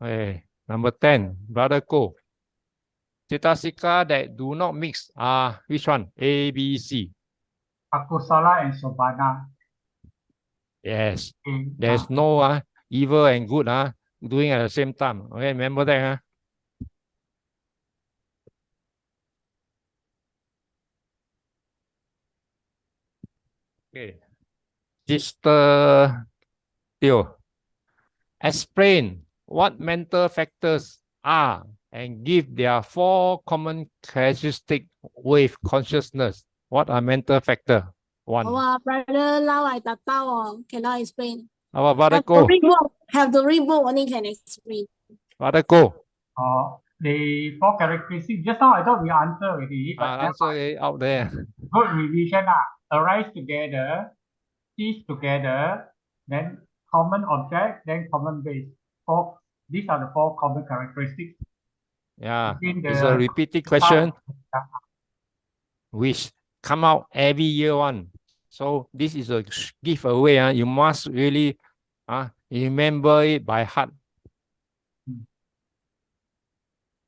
Okay. Number 10. Brother Ko. Cetasika that do not mix are which one? A, B, C. Akusala and Sobhana. Yes. Okay. There's no evil and good doing at the same time. Okay, remember that. Okay. Sister Teo, explain what mental factors are and give their 4 common characteristics with consciousness. What are mental factors? 1. Wow, brother Lau, I tak tahu. Cannot explain. How about Brother Have to Ko? read book. Have to read book only can explain. Brother Ko. The 4 characteristics. Just now I thought we answered already, but Answer out there. good revision. Arise together, cease together, then common object, then common base. These are the 4 common characteristics. Yeah, between it's a the repeated question which come out every year one. So this is a giveaway. You must really remember it by heart.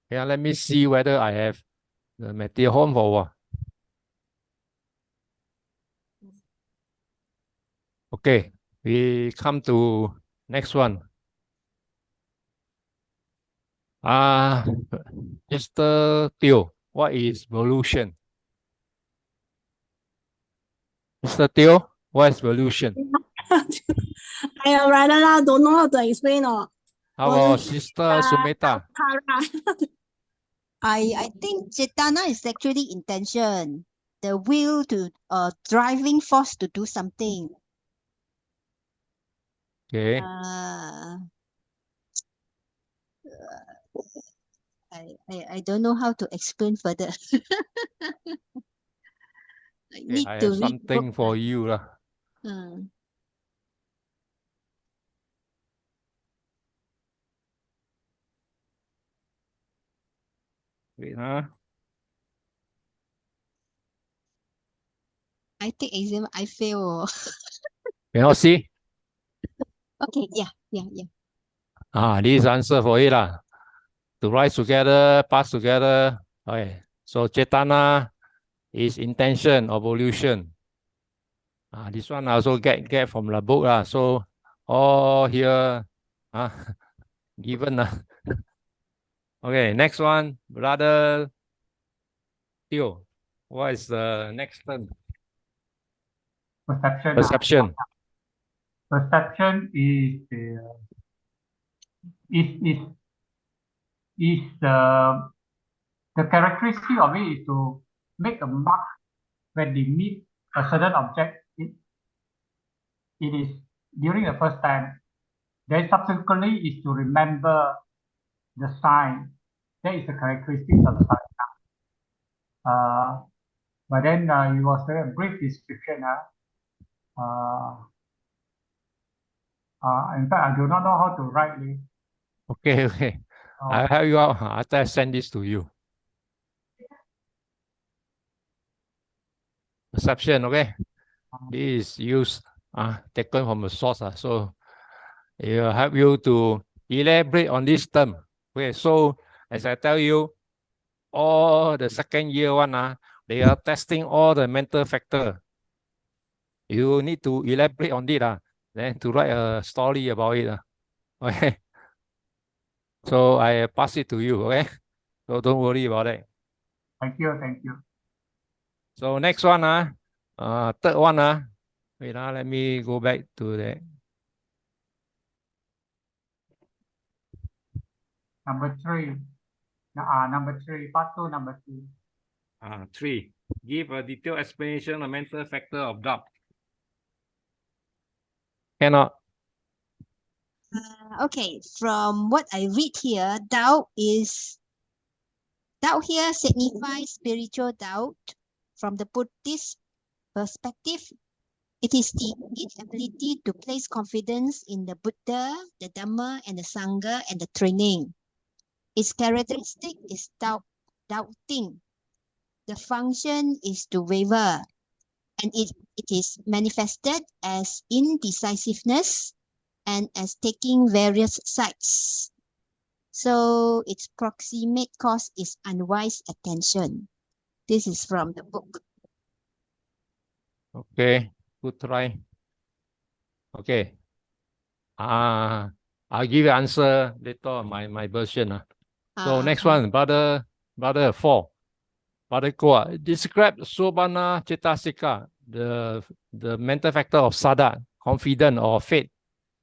Yeah, let me see whether I have the material home for what. Okay, we come to next one. Mr. Teo, what is evolution? Mr. Teo, what is evolution? I rather don't know how to explain. How about Sister Sumeta? I think Cetana is actually intention, the will to driving force to do something. Okay, I don't know how to explain further. I okay, need I to have read something book. for you lah. Wait, I take exam, I fail. Cannot see? Okay, yeah. This answer for it lah. To rise together, pass together. Okay, so Cetana is intention of evolution. This one I also get from the book lah. So all here, given lah. Okay, next one, brother Teo. What is the next term? Perception. Perception. Perception is the characteristic of it is to make a mark when they meet a certain object. It is during the first time. Then subsequently is to remember the sign. That is the characteristic of the sign. But then it was a brief description. In fact, I do not know how to write it. Okay. I'll help you out after I send this to you. Perception, okay? This is used, taken from a source. So it will help you to elaborate on this term. Okay, so as I tell you, all the second year one, they are testing all the mental factor. You need to elaborate on it, then to write a story about it. Okay. So I pass it to you, okay? So don't worry about it. Thank you. So next one, third one, wait, let me go back to the Number 3. Number 3, part 2, number 3. 3. Give a detailed explanation of mental factor of doubt. Cannot. Okay, from what I read here, doubt here signifies spiritual doubt. From the Buddhist perspective, it is the inability to place confidence in the Buddha, the Dhamma, and the Sangha and the training. Its characteristic is doubting. The function is to waver, and it is manifested as indecisiveness and as taking various sides. So its proximate cause is unwise attention. This is from the book. Okay, good try. Okay. I'll give you answer later on my version. So next one, brother 4. Brother Koa, describe Sobana Cetasika, the mental factor of sada, confident or faith,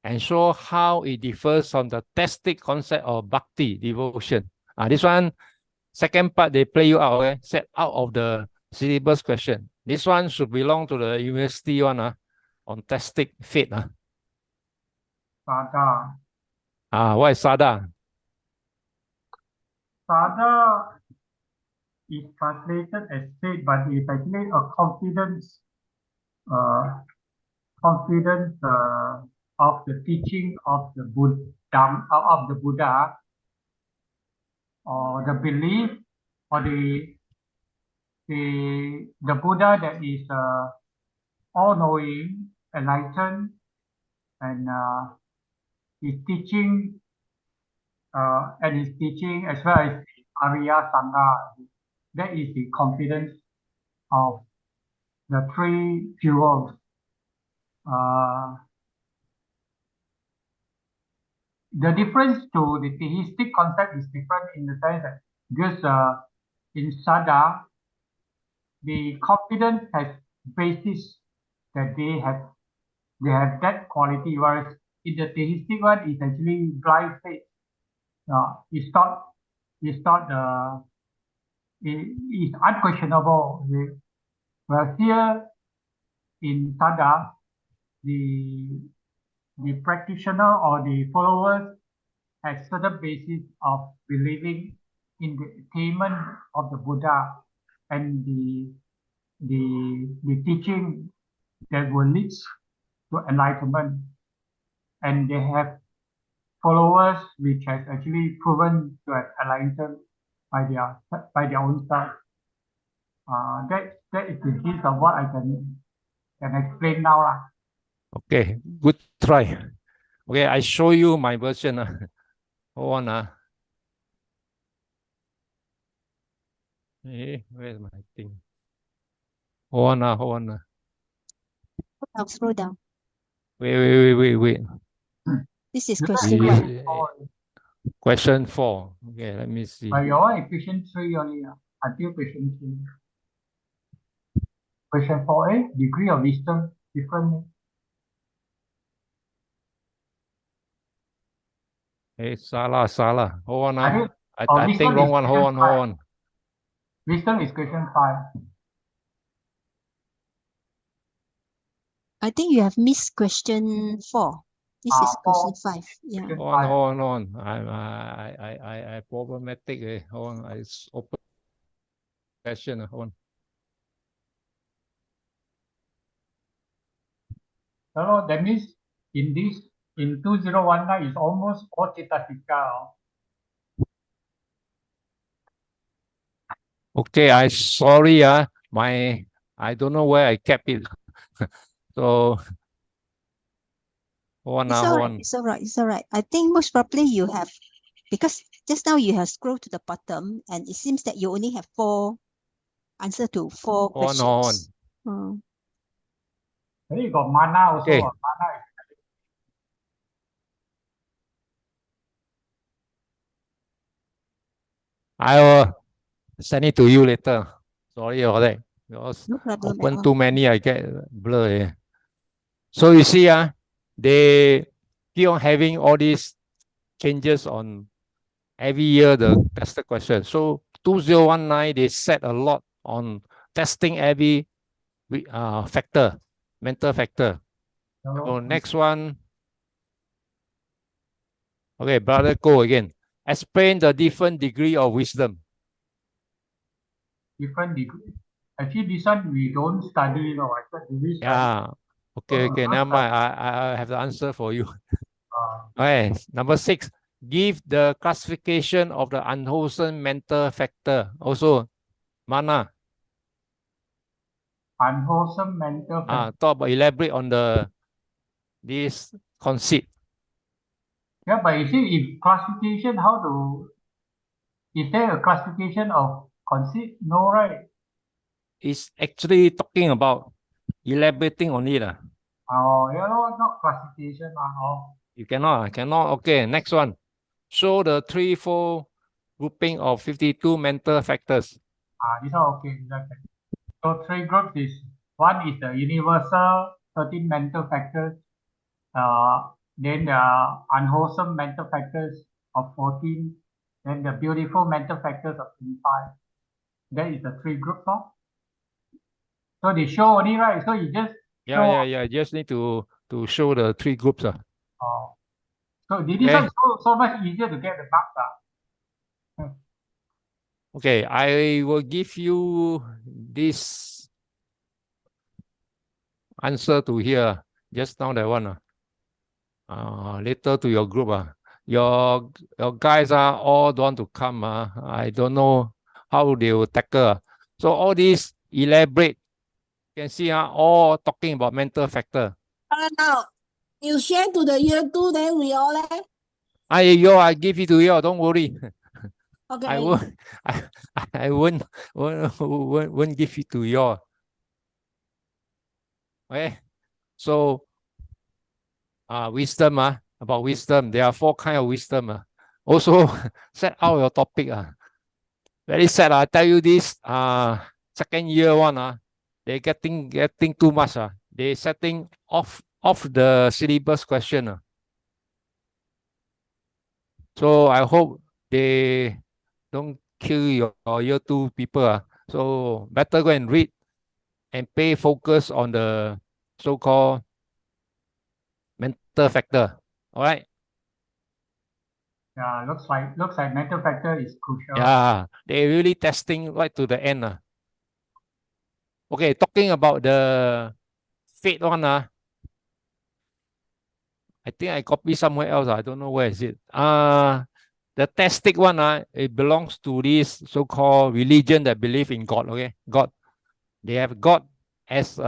and show how it differs from the testic concept of bhakti, devotion. This one, second part, they play you out, okay? Set out of the syllabus question. This one should belong to the university one, on testic faith. Sada. What is sada? Sada is translated as faith, but it's actually a confidence of the teaching of the Buddha, or the belief, or the Buddha that is all-knowing, enlightened, and his teaching as well as Arya Sangha. That is the confidence of the three fuels. the difference to the theistic concept is different in the sense that because in Sada, the confidence has basis that they have that quality, whereas in the theistic one, it's actually blind faith. It's unquestionable. Whereas here in Sada, the practitioner or the followers has certain basis of believing in the attainment of the Buddha and the teaching that will lead to enlightenment, and they have followers which has actually proven to have enlightened by their own self. That is the gist of what I can explain now lah. Okay, good try. Okay, I show you my version. Hold on. Hey, where's my thing? Hold on. Scroll down. Wait. This is You question like one. Question 4. Okay, let me see. But your one is question 3 only, until question 3. Question 4a, degree of wisdom, different. Hey, salah. Hold on. I I think wisdom wrong is one. Hold question on. Wisdom is question 5. I think you have missed question 4. This is question 5. Yeah. Question Hold on. I problematic. Hold on. I open question. Hold on. So that means in 2019 is almost all Citasika. Okay, I sorry. I don't know where I kept it. So hold on. It's all right. I think most probably you have, because just now you have scrolled to the bottom and it seems that you only have 4 answer to 4 questions. Then you got mana also. Okay. Mana is I will send it to you later. Sorry for that. Because No problem at open all. too many, I get blur. So you see, they keep on having all these changes on every year, the tested question. So 2019, they set a lot on testing every factor, mental factor. So next one. Okay, brother, go again. Explain the different degree of wisdom. different degree. Actually, this one we don't study. I said we study. Yeah. Okay, never mind. I have the answer for you. Okay, number 6. Give the classification of the unwholesome mental factor. Also, mana? Unwholesome mental factor. Talk about, elaborate on this conceit. Yeah, but you see, if classification, is there a classification of conceit? No, right? It's actually talking about elaborating on it. Oh, yeah, not classification. You cannot. Okay, next one. Show the 3-4 grouping of 52 mental factors. These are okay. So 3 groups is, one is the universal 13 mental factors. Then the unwholesome mental factors of 14. Then the beautiful mental factors of 25. That is the 3 groups. So they show only, right? So you just show. Yeah. Just need to show the 3 groups. So this one is so much easier to get the marks. Okay, I will give you this answer to here. Just now that one. Later to your group. Your guys all don't want to come. I don't know how they will tackle. So all these elaborate. You can see all talking about mental factor. Now, you share to the year 2, then we all left. I give it to you. Don't worry. Okay. I won't give it to you. Okay. So wisdom, about wisdom. There are 4 kinds of wisdom. Also, set out your topic. Very sad. I tell you this, second year one, they getting too much. They setting off the syllabus question. So I hope they don't kill your year 2 people. So better go and read and pay focus on the so-called mental factor. All right. Yeah, looks like mental factor is crucial. Yeah, they really testing right to the end. Okay, talking about the fate one. I think I copy somewhere else. I don't know where is it. The testic one, it belongs to this so-called religion that believe in God. Okay, God. They have God as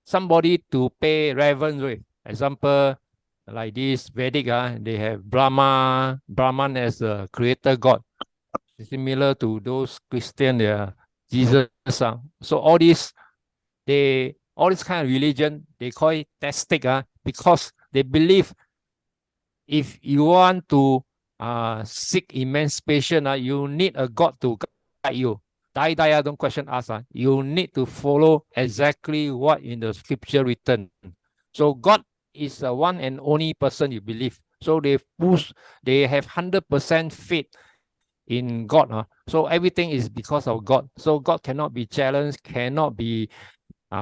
somebody to pay reverence with. Example, like this Vedic, they have Brahman as a creator God. Similar to those Christian, Jesus. So all this kind of religion, they call it testic, because they believe if you want to seek emancipation, you need a God to guide you. Die, don't question us. You need to follow exactly what in the scripture written. So God is the one and only person you believe. So they have 100% faith in God. So everything is because of God. So God cannot be challenged, cannot be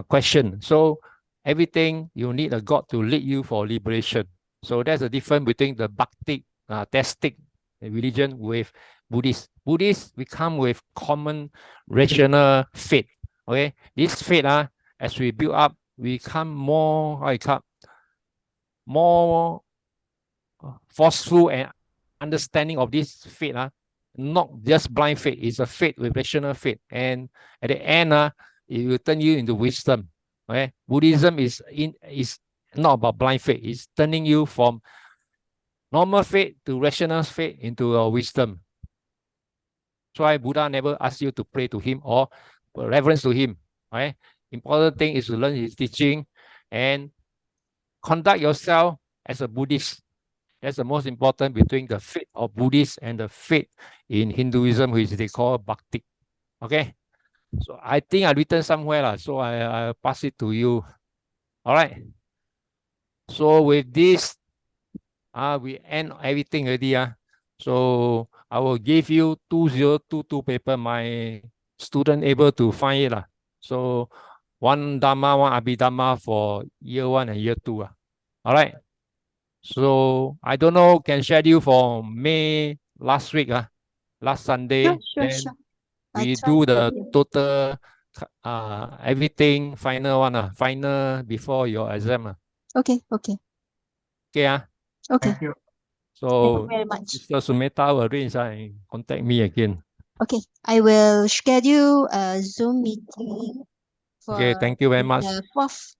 questioned. So everything you need a God to lead you for liberation. So that's the difference between the Bhakti, theistic religion with Buddhist. Buddhist, we come with common rational faith. Okay, this faith, as we build up, we become more more forceful and understanding of this faith. Not just blind faith, it's a faith with rational faith. And at the end, it will turn you into wisdom. Okay, Buddhism is not about blind faith. It's turning you from normal faith to rational faith into wisdom. That's why Buddha never asked you to pray to him or reverence to him. Right? Important thing is to learn his teaching and conduct yourself as a Buddhist. That's the most important between the faith of Buddhist and the faith in Hinduism, which they call Bhakti. Okay? So I think I written somewhere, so I pass it to you. All right. So with this, we end everything already. So I will give you 2022 paper. My student able to find it. So one Dhamma, one Abhidhamma for year 1 and year 2. All right. So I don't know, can schedule for May last week, last Sunday. Sure. We try do to the do. total everything final one, final before your exam. Okay. Okay. Okay. Thank you. So Thank you very much. Sister Sumeta will arrange and contact me again. Okay. I will schedule a Zoom meeting for Okay, thank you very much. the 4th